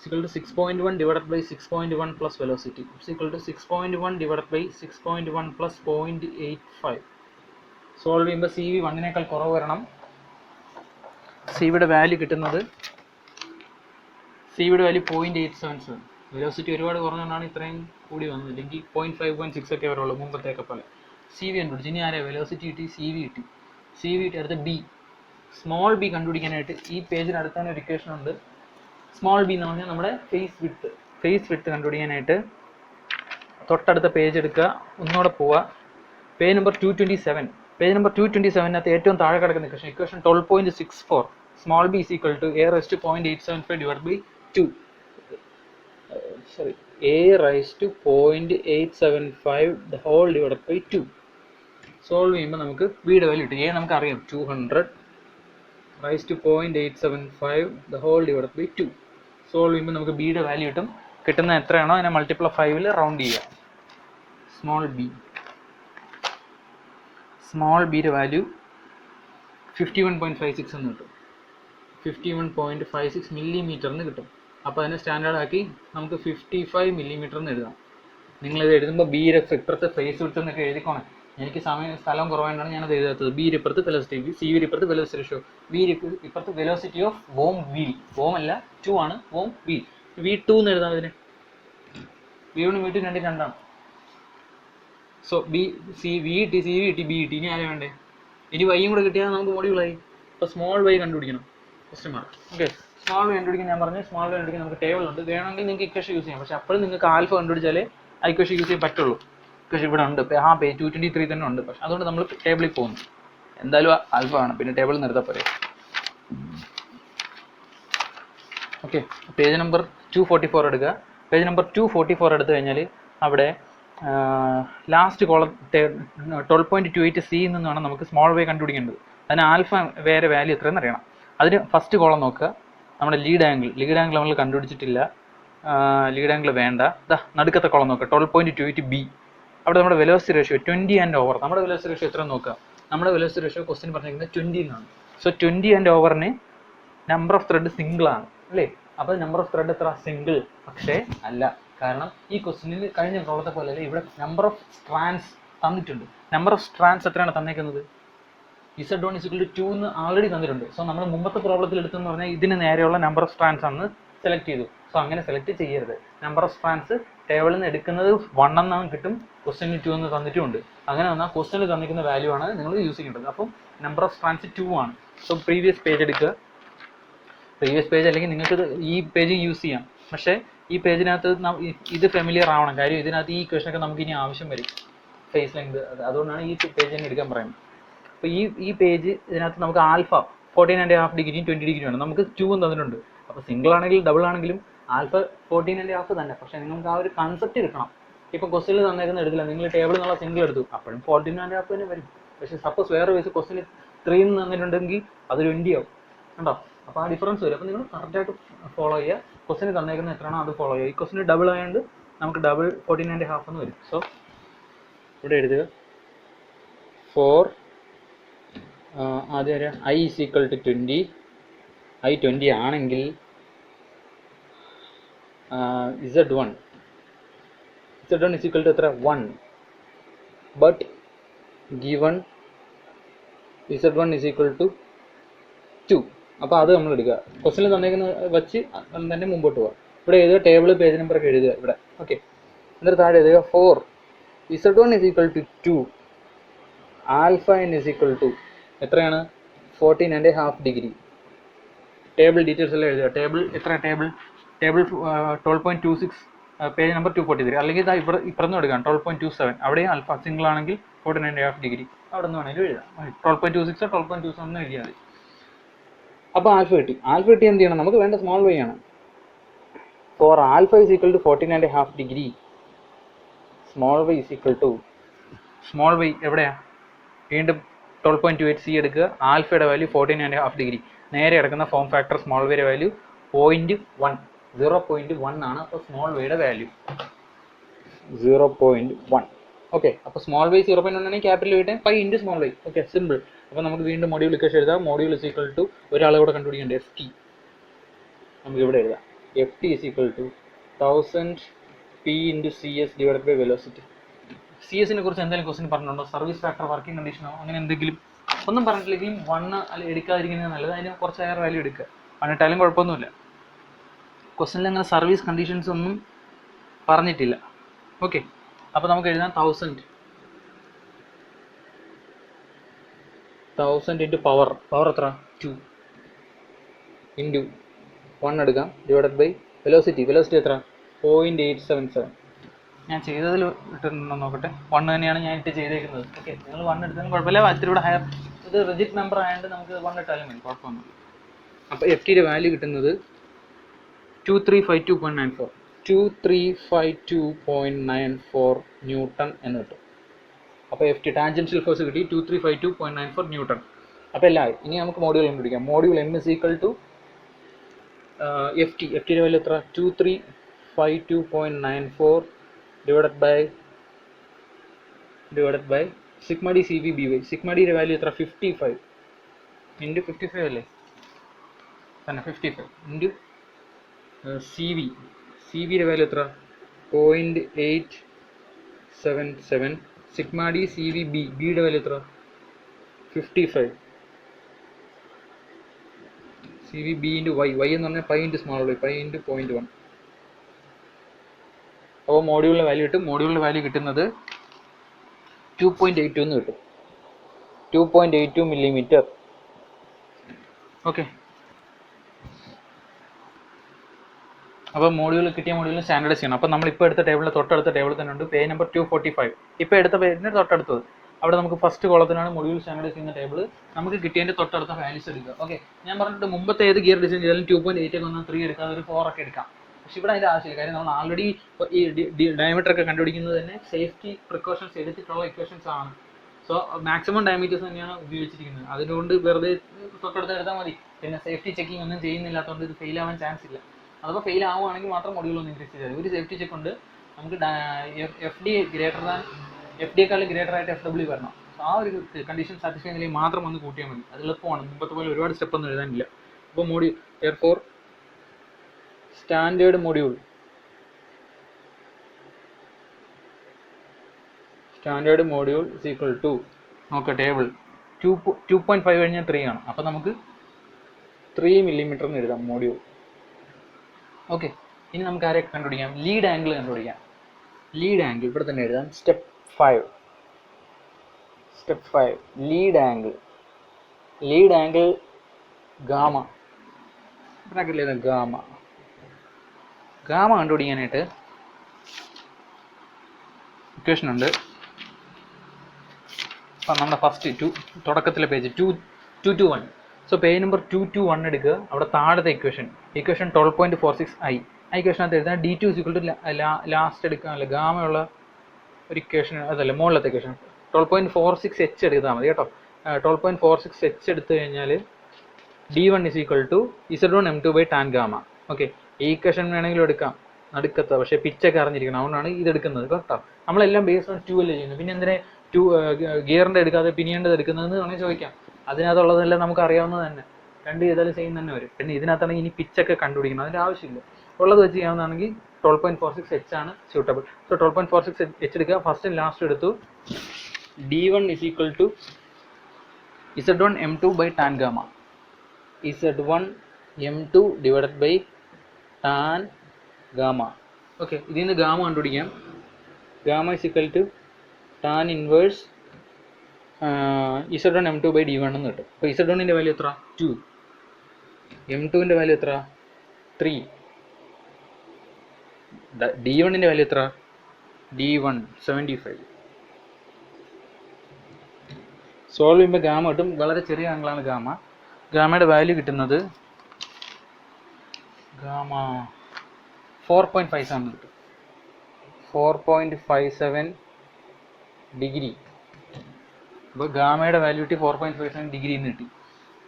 equal to 6.1 divided by 6.1 plus velocity is equal to 6.1 divided by 6.1 plus 0.85. Solve ചെയ്യുമ്പോൾ സി വി 1നേക്കാൾ കുറവ് വരണം. സി വിയുടെ വാല്യൂ കിട്ടുന്നത് സി വിയുടെ വാല്യൂ 0.877. വെലോസിറ്റി ഒരുപാട് കുറഞ്ഞുകൊണ്ടാണ് ഇത്രയും കൂടി വന്നത്. ഇല്ലെങ്കിൽ 0.5-0.6 ഒക്കെ വരുള്ളൂ മുമ്പത്തേക്കെ പോലെ. സി വി കണ്ടുപിടിച്ചു. ഇനി ആരാ വെലോസിറ്റി കിട്ടി, സി വി കിട്ടി. സി വി കിട്ടി. അടുത്ത ബി, സ്മോൾ ബി കണ്ടുപിടിക്കാനായിട്ട് ഈ പേജിനടുത്ത് തന്നെ ഒരു ഇക്വേഷൻ ഉണ്ട്. സ്മോൾ ബി എന്ന് പറഞ്ഞാൽ നമ്മുടെ ഫേസ് വിഡ്ത്ത് കണ്ടുപിടിക്കാനായിട്ട് തൊട്ടടുത്ത പേജ് എടുക്കുക, ഒന്നുകൂടെ പോവുക. Page number 227. പേജ് നമ്പർ 227 ഏറ്റവും താഴെ കിടക്കുന്ന equation 12.64. Small B is equal to A raise to 0.875 divide by 2. A raise to 0.875 the whole divide by 2. Solve ചെയ്യുമ്പോൾ നമുക്ക് ബിയുടെ വാല്യൂ കിട്ടും. എ നമുക്കറിയാം 200 raise to 0.875 the whole divide by 2. Solve ചെയ്യുമ്പോൾ നമുക്ക് ബിയുടെ വാല്യൂ കിട്ടും. കിട്ടുന്ന എത്രയാണോ അതിനെ മൾട്ടിപ്പിൾ 5 റൗണ്ട് ചെയ്യുക. സ്മോൾ ബിയുടെ വാല്യൂ 51.56 എന്ന് കിട്ടും. 51.56 മില്ലിമീറ്ററിന് കിട്ടും. അപ്പോൾ അതിനെ സ്റ്റാൻഡേർഡ് ആക്കി നമുക്ക് 55 മില്ലിമീറ്റർ എന്ന് എഴുതാം. നിങ്ങളിത് എഴുതുമ്പോൾ ബിയുടെ ഇപ്പുറത്തെ ഫേസ് വിഡ്ത്ത് എന്നൊക്കെ എഴുതിക്കോണം. എനിക്ക് സ്ഥലം കുറവായിട്ടാണ് ഞാനത് എഴുതാത്തത്. ബി ഇപ്പുറത്ത് വെലോസിറ്റി, സി വി ഇപ്പുറത്ത് വെലോസിറ്റി റേഷ്യോ, ബി ഇപ്പുറത്ത് velocity of worm wheel. Worm അല്ല 2 ആണ്, വോം വീൽ. V2 എന്ന് എഴുതാം. അതിന് V1 V2 രണ്ടും രണ്ടാണ്. സോ ബി സി വി കിട്ടി, സി വി കിട്ടി, ബി കിട്ടി. ഇനി ആരും വേണ്ടേ? ഇനി വൈയും കൂടെ കിട്ടിയാൽ നമുക്ക് മൊഡ്യൂളായി. അപ്പോൾ സ്മോൾ വൈ കണ്ടുപിടിക്കണം. Question mark. Okay, small Y കണ്ടുപിടിക്കാൻ ഞാൻ പറഞ്ഞു. സ്മോൾ വൈ കണ്ടുപിടിക്കാൻ നമുക്ക് ടേബിൾ ഉണ്ട്. വേണമെങ്കിൽ നിങ്ങൾക്ക് ഇക്വേഷൻ യൂസ് ചെയ്യാം. പക്ഷേ അപ്പോഴും നിങ്ങൾക്ക് ആൽഫ കണ്ടുപിടിച്ചാലേ ആ ഇക്വേഷൻ യൂസ് ചെയ്യാൻ പറ്റുള്ളൂ. ഇക്വേഷൻ ഇവിടെ ഉണ്ട്. ആ പേജ് 223 തന്നെ ഉണ്ട്. പക്ഷേ അതുകൊണ്ട് നമ്മൾ ടേബിളിൽ പോകുന്നു. എന്തായാലും ആൽഫ ആണ്, പിന്നെ ടേബിളിൽ നിർത്താൻ പോരെ. ഓക്കെ, പേജ് നമ്പർ 244 എടുക്കുക. പേജ് നമ്പർ 244 എടുത്തു കഴിഞ്ഞാൽ അവിടെ ലാസ്റ്റ് കോളം 12.28 സി നിന്നാണ് നമുക്ക് സ്മോൾ വേ കണ്ടുപിടിക്കേണ്ടത്. അതിന് ആൽഫ വേറെ വാല്യൂ എത്രയെന്ന് അറിയണം. അതിന് ഫസ്റ്റ് കോളം നോക്കുക. നമ്മുടെ ലീഡ് ആംഗിൾ നമ്മൾ കണ്ടുപിടിച്ചിട്ടില്ല. ലീഡ് ആംഗിൾ വേണ്ട. നടുക്കത്തെ കോളം നോക്കുക, 12.28 ബി. അവിടെ നമ്മുടെ വെലോസിറ്റി റേഷ്യോ 20 ആൻഡ് ഓവർ. നമ്മുടെ വെലോസിറ്റി റേഷ്യോ എത്ര നോക്കുക. നമ്മുടെ വെലോസിറ്റി റേഷ്യോ ക്വസ്റ്റ്യൻ പറഞ്ഞിരിക്കുന്നത് 20 എന്നാണ്. സോ 20 ആൻഡ് ഓവറിന് നമ്പർ ഓഫ് ത്രെഡ് സിംഗിൾ ആണ് അല്ലേ. അപ്പോൾ നമ്പർ ഓഫ് ത്രെഡ് എത്ര, സിംഗിൾ. പക്ഷേ അല്ല, കാരണം ഈ ക്വസ്റ്റ്യനിൽ കഴിഞ്ഞ പ്രോബ്ലത്തെ പോലെ അല്ലേ, ഇവിടെ നമ്പർ ഓഫ് സ്ട്രാൻഡ്സ് തന്നിട്ടുണ്ട്. നമ്പർ ഓഫ് സ്ട്രാൻഡ്സ് എത്രയാണ് തന്നേക്കുന്നത്? Z1 = 2 എന്ന് ആൾറെഡി തന്നിട്ടുണ്ട്. സോ നമ്മൾ മുമ്പത്തെ പ്രോബ്ലത്തിൽ എടുത്തെന്ന് പറഞ്ഞാൽ ഇതിന് നേരെയുള്ള നമ്പർ ഓഫ് സ്ട്രാൻഡ്സ് ആണ് സെലക്ട് ചെയ്തു. സോ അങ്ങനെ സെലക്ട് ചെയ്യരുത്. നമ്പർ ഓഫ് സ്ട്രാൻഡ്സ് ടേബിളിൽ നിന്ന് എടുക്കുന്നത് 1 എന്നാണ് കിട്ടും, ക്വസ്റ്റ്യനിൽ 2 എന്ന് തന്നിട്ടുമുണ്ട്. അങ്ങനെ വന്നാൽ ക്വസ്റ്റ്യനിൽ തന്നിരിക്കുന്ന വാല്യൂ ആണ് നിങ്ങൾ യൂസ് ചെയ്യേണ്ടത്. അപ്പം നമ്പർ ഓഫ് സ്ട്രാൻഡ്സ് 2 ആണ്. സോ പ്രീവിയസ് പേജ് എടുക്കുക. പ്രീവിയസ് പേജ് അല്ലെങ്കിൽ നിങ്ങൾക്ക് ഈ പേജ് യൂസ് ചെയ്യാം. പക്ഷേ ഈ പേജിനകത്ത് ഇത് ഫെമിലിയർ ആവണം. കാര്യം ഇതിനകത്ത് ഈ ഇക്വേഷനൊക്കെ നമുക്ക് ഇനി ആവശ്യം വരും, ഫേസ് ലെങ്ത്. അതുകൊണ്ടാണ് ഈ പേജ് തന്നെ എടുക്കാൻ പറയുന്നത്. അപ്പോൾ ഈ പേജ് ഇതിനകത്ത് നമുക്ക് ആൽഫ 14.5 ഡിഗ്രിയും 20 ഡിഗ്രി ആണ്. നമുക്ക് 2 തന്നിട്ടുണ്ട്. അപ്പോൾ സിംഗിൾ ആണെങ്കിലും ഡബിൾ ആണെങ്കിലും ആൽഫ 14.5 തന്നെ. പക്ഷേ നിങ്ങൾക്ക് ആ ഒരു കൺസെപ്റ്റ് എടുക്കണം. ഇപ്പോൾ ക്വസ്റ്റ്യനിൽ തന്നേക്കുന്ന എടുത്തില്ല, നിങ്ങൾ ടേബിളിൽ നിന്നുള്ള സിംഗിൾ എടുത്തു, അപ്പോഴും 14.5 തന്നെ വരും. പക്ഷേ സപ്പോസ് വേറെ കേസ് ക്വസ്റ്റ്യനിൽ 3 തന്നിട്ടുണ്ടെങ്കിൽ അത് 20 ആവും. കണ്ടോ? അപ്പോൾ ആ ഡിഫറൻസ് വരും. അപ്പോൾ നിങ്ങൾ കറക്റ്റായിട്ട് ഫോളോ ചെയ്യുക. ക്വസ്റ്റ്യന് തന്നേക്കുന്ന എത്രയാണോ അത് ഫോളോ ചെയ്യുക. ഈ ക്വസ്റ്റ്യന് ഡബിൾ ആയതുകൊണ്ട് നമുക്ക് ഡബിൾ 14.5 എന്ന് വരും. സോ ഇവിടെ എഴുതുക 4 ആദ്യം അറിയാം I = 20. I 20 ആണെങ്കിൽ Z1 = എത്ര, 1. But given Z1 = 2. അപ്പോൾ അത് നമ്മൾ എടുക്കുക. ക്വസ്റ്റ്യനിൽ തന്നേക്കുന്ന വെച്ച് തന്നെ മുമ്പോട്ട് പോകാം. ഇവിടെ എഴുതുക, ടേബിൾ പേജ് നമ്പറൊക്കെ എഴുതുക ഇവിടെ. ഓക്കെ, എന്നിട്ട് താഴെ എഴുതുക 4 Z1 = 2 ആൽഫ n = എത്രയാണ്, 14.5 ഡിഗ്രി. ടേബിൾ ഡീറ്റെയിൽസ് എല്ലാം എഴുതുക. ടേബിൾ എത്ര, ടേബിൾ 12.26 പേജ് നമ്പർ 243. അല്ലെങ്കിൽ ഇതാ ഇപ്പുറത്തും എടുക്കാം 12.27. അവിടെയും ആൽഫ സിംഗിൾ ആണെങ്കിൽ 49.5 ഡിഗ്രി അവിടെ നിന്ന് വേണമെങ്കിലും എഴുതാം. 12.26 12.27 എഴുതിയാൽ മതി. അപ്പോൾ ആൽഫ കിട്ടി. ആൽഫ കിട്ടി എന്ത് ചെയ്യണം? നമുക്ക് വേണ്ട സ്മോൾ വൈ ആണ്. For alpha is equal to 14.5 degree, small Y is equal to small Y എവിടെയാണ്? വീണ്ടും 12.28 സി എടുക്കുക. ആൽഫയുടെ വാല്യൂ 14.5 ഡിഗ്രി. നേരെ കിടക്കുന്ന ഫോം ഫാക്ടർ സ്മോൾ വൈയുടെ വാല്യൂ 0.1 ആണ്. അപ്പോൾ സ്മോൾ വൈയുടെ വാല്യൂ 0.1. ഓക്കെ, അപ്പോൾ സ്മോൾ വൈ 0.1 ആണെങ്കിൽ ക്യാപിറ്റൽ വൈയുടെ pi into small Y. Okay, simple. അപ്പോൾ നമുക്ക് വീണ്ടും മോഡ്യൂൾ ഇക്വേഷൻ എഴുതാം. മോഡ്യൂൾ ഇസ് ഈക്വൽ ടു ഒരാളെ കൂടെ കണ്ടുപിടിക്കേണ്ട എഫ് ടി നമുക്ക് ഇവിടെ എഴുതാം. F T is equal to 1000 P into C S divided by velocity. C എസിനെ കുറിച്ച് എന്തെങ്കിലും ക്വസ്റ്റ്യൻ പറഞ്ഞിട്ടുണ്ടോ? സർവീസ് ഫാക്ടർ, വർക്കിംഗ് കണ്ടീഷനോ അങ്ങനെ എന്തെങ്കിലും ഒന്നും പറഞ്ഞിട്ടില്ലെങ്കിലും 1 അല്ല എടുക്കാതിരിക്കുന്നത് നല്ലത്. അതിന് കുറച്ച് ഹയർ വാല്യൂ എടുക്കുക. പറഞ്ഞിട്ടാലും കുഴപ്പമൊന്നുമില്ല. ക്വസ്റ്റ്യനിൽ അങ്ങനെ സർവീസ് കണ്ടീഷൻസ് ഒന്നും പറഞ്ഞിട്ടില്ല. ഓക്കെ, അപ്പോൾ നമുക്ക് എഴുതാം 1000 ഇൻറ്റു പവർ എത്ര? 2 ഇൻറ്റു 1 എടുക്കാം ഡിവൈഡഡ് ബൈ വെലോസിറ്റി എത്ര? 0.877. ഞാൻ ചെയ്തതിൽ ഇട്ടിട്ടുണ്ടോ നോക്കട്ടെ. 1 തന്നെയാണ് ഞാൻ ഇട്ട് ചെയ്തേക്കുന്നത്. ഓക്കെ, നിങ്ങൾ 1 എടുത്താലും കുഴപ്പമില്ല. ഇത്തിരി കൂടെ ഹയർ, ഇത് റിജിറ്റ് നമ്പർ ആയതുകൊണ്ട് നമുക്ക് 1 ഇട്ടാലും മതി, കുഴപ്പമൊന്നുമില്ല. അപ്പോൾ എഫ് ടിയുടെ വാല്യൂ കിട്ടുന്നത് 2352.94 2352.94 ന്യൂട്ടൺ എന്ന് കിട്ടും. അപ്പോൾ എഫ് ടി ടാൻജൻഷ്യൽ ഫോഴ്സ് കിട്ടി 2352.94 ന്യൂട്ടൺ. അപ്പോൾ എല്ലാം ഇനി നമുക്ക് മോഡ്യൂൾ കണ്ടുപിടിക്കാം. Module M is equal to F ടിയുടെ വാല്യൂ എത്ര? 2352.94 divided by sigma D C V B Y. Sigma ഡിയുടെ വാല്യൂ എത്ര? 55 ഇൻറ്റു 55 അല്ലേ തന്നെ, 55 ഇൻറ്റു സി വിയുടെ വാല്യൂ എത്ര? 0.877. സിഗ്മ ഡി സി വി ബിയുടെ വാല്യൂ എത്ര? 55. C V B into Y എന്ന് പറഞ്ഞാൽ pi into small Y, pi into 0.1. അപ്പോൾ മോഡ്യൂളിൻ്റെ വാല്യൂ കിട്ടും. മോഡ്യൂളിൻ്റെ വാല്യൂ കിട്ടുന്നത് 2.82 എന്ന് കിട്ടും. 2.82 മില്ലിമീറ്റർ. ഓക്കെ, അപ്പോൾ കിട്ടിയ മോഡ്യൂളിന് സ്റ്റാൻഡേർഡൈസ് ചെയ്യണം. അപ്പോൾ നമ്മളിപ്പോൾ എടുത്ത ടേബിളിൽ തൊട്ടടുത്ത ടേബിൾ തന്നെ ഉണ്ട്, പേജ് നമ്പർ 245. ഇപ്പോൾ എടുത്ത പേജിന് തൊട്ടടുത്തത് അവിടെ നമുക്ക് ഫസ്റ്റ് കോളത്തിനാണ് മോഡ്യൂൾ സ്റ്റാൻഡേർഡൈസ് ചെയ്യുന്ന ടേബിൾ. നമുക്ക് കിട്ടിയതിൻ്റെ തൊട്ടടുത്ത വാല്യൂസ് എടുക്കുക. ഓക്കെ, ഞാൻ പറഞ്ഞിട്ട് മുമ്പത്തെ ഏത് ഗിയർ ഡിസൈൻ ചെയ്താലും 2.8 ഒക്കെ വന്നാൽ 3 എടുക്കാതെ ഒരു 4 ഒക്കെ എടുക്കാം. പക്ഷെ ഇവിടെ അതിൻ്റെ ആവശ്യമില്ല. കാര്യം നമ്മൾ ആൾറെഡി ഈ ഡയമീറ്റർ ഒക്കെ കണ്ടുപിടിക്കുന്നത് തന്നെ സേഫ്റ്റി പ്രിക്കോഷൻസ് എടുത്തിട്ടുള്ള ഇക്വേഷൻസ് ആണ്. സോ മാക്സിമം ഡയമീറ്റേഴ്സ് തന്നെയാണ് ഉപയോഗിച്ചിരിക്കുന്നത്. അതുകൊണ്ട് വെറുതെ തൊട്ടടുത്ത് എടുത്താൽ മതി. പിന്നെ സേഫ്റ്റി ചെക്കിംഗ് ഒന്നും ചെയ്യുന്നില്ലാത്തതുകൊണ്ട് ഇത് ഫെയിൽ ആവാൻ ചാൻസ് ഇല്ല. അതപ്പോൾ ഫെയിൽ ആവുകയാണെങ്കിൽ മാത്രം മൊഡ്യൂൾ ഒന്ന് ഇൻക്രീസ് ചെയ്താൽ ഒരു സേഫ്റ്റി ചെക്ക് ഉണ്ട്. നമുക്ക് എഫ് ഡിയേക്കാൾ ഗ്രേറ്റർ ആയിട്ട് എഫ് ഡബ്ല്യു വരണം. ആ ഒരു കണ്ടീഷൻ സാറ്റിസ്ഫൈ ചെയ്യുന്നതിൽ മാത്രം ഒന്ന് കൂട്ടിയാൽ മതി. അത് എളുപ്പമാണ്. മുമ്പത്തെ പോലെ ഒരുപാട് സ്റ്റെപ്പ് ഒന്നും എഴുതാനില്ല. അപ്പോൾ for standard module is equal to നോക്കുക ടേബിൾ 2.5 കഴിഞ്ഞാൽ 3 ആണ്. അപ്പോൾ നമുക്ക് 3 മില്ലിമീറ്റർ എന്ന് എഴുതാം മോഡ്യൂൾ. ഓക്കെ, ഇനി നമുക്ക് ആരെയൊക്കെ കണ്ടുപിടിക്കാം? ലീഡ് ആംഗിൾ കണ്ടുപിടിക്കാം. ലീഡ് ആംഗിൾ ഇവിടെ തന്നെ എഴുതാം. Step 5 lead angle gamma. ബ്രാക്കറ്റിൽ ഗാമ കണ്ടുപിടിക്കാനായിട്ട് ഇക്വേഷൻ ഉണ്ട്. അപ്പം നമ്മുടെ ഫസ്റ്റ് തുടക്കത്തിലെ പേജ് 221. സോ പേജ് നമ്പർ 221 എടുക്കുക. അവിടെ താഴത്തെ ഇക്വേഷൻ 12.46 ആ ഇക്വേഷനകത്ത് എഴുതാൻ d2 = ലാസ്റ്റ് എടുക്കുക. അല്ല, ഗാമയുള്ള ഒരു ഇക്വേഷൻ അതല്ല, മുകളിലത്തെ ഇക്വേഷൻ 12.46 h എടുത്താൽ മതി കേട്ടോ. 12.46 h എടുത്തു കഴിഞ്ഞാൽ d1 = Z1m2/tan ഗാമ. ഓക്കെ, ഈ ഇക്വേഷൻ വേണമെങ്കിലും എടുക്കാം നടുക്കത്തെ, പക്ഷേ പിച്ചൊക്കെ അറിഞ്ഞിരിക്കണം. അതുകൊണ്ടാണ് ഇത് എടുക്കുന്നത് കേട്ടോ. നമ്മളെല്ലാം ബേസ് ഓൺ 2 അല്ലേ ചെയ്യുന്നത്. പിന്നെ എന്തിനാ ഗിയറിൻ്റെ എടുക്കാതെ പിനിയേണ്ടത് എടുക്കുന്നതെന്ന് വേണമെങ്കിൽ ചോദിക്കാം. അതിനകത്തുള്ളതെല്ലാം നമുക്ക് അറിയാവുന്നത് തന്നെ, രണ്ട് ചെയ്താലും സെയിം തന്നെ വരും. പിന്നെ ഇതിനകത്താണെങ്കിൽ ഇനി പിച്ചൊക്കെ കണ്ടുപിടിക്കണം, അതിൻ്റെ ആവശ്യമില്ല. ഉള്ളത് വെച്ച് ചെയ്യാവുന്നതാണെങ്കിൽ 12.46 h ആണ് സ്യൂട്ടബിൾ. സോ 12.46 h എടുക്കുക. ഫസ്റ്റും ലാസ്റ്റ് എടുത്തു. d1 = Z1m2/tan gamma. Z1m2/tan gamma. Okay, ഇതിൽ നിന്ന് ഗാമ കണ്ടുപിടിക്കാം. ഗാമ = tan ഇൻവേഴ്സ് Z1m2/d1 എന്ന് കിട്ടും. അപ്പോൾ Z1ൻ്റെ വാല്യൂ എത്ര? 2. m2ൻ്റെ വാല്യൂ എത്ര? 3. d1ൻ്റെ വാല്യൂ എത്ര? d1 75. സോൾവ് ചെയ്യുമ്പോൾ ഗാമ കിട്ടും. വളരെ ചെറിയ ആംഗിളാണ് ഗാമ. ഗാമയുടെ വാല്യൂ കിട്ടുന്നത് ഗാമ 4.57 കിട്ടും. 4.57 ഡിഗ്രി. അപ്പോൾ ഗാമയുടെ വാല്യൂ കിട്ടി 4.57 ഡിഗ്രി എന്ന് കിട്ടി.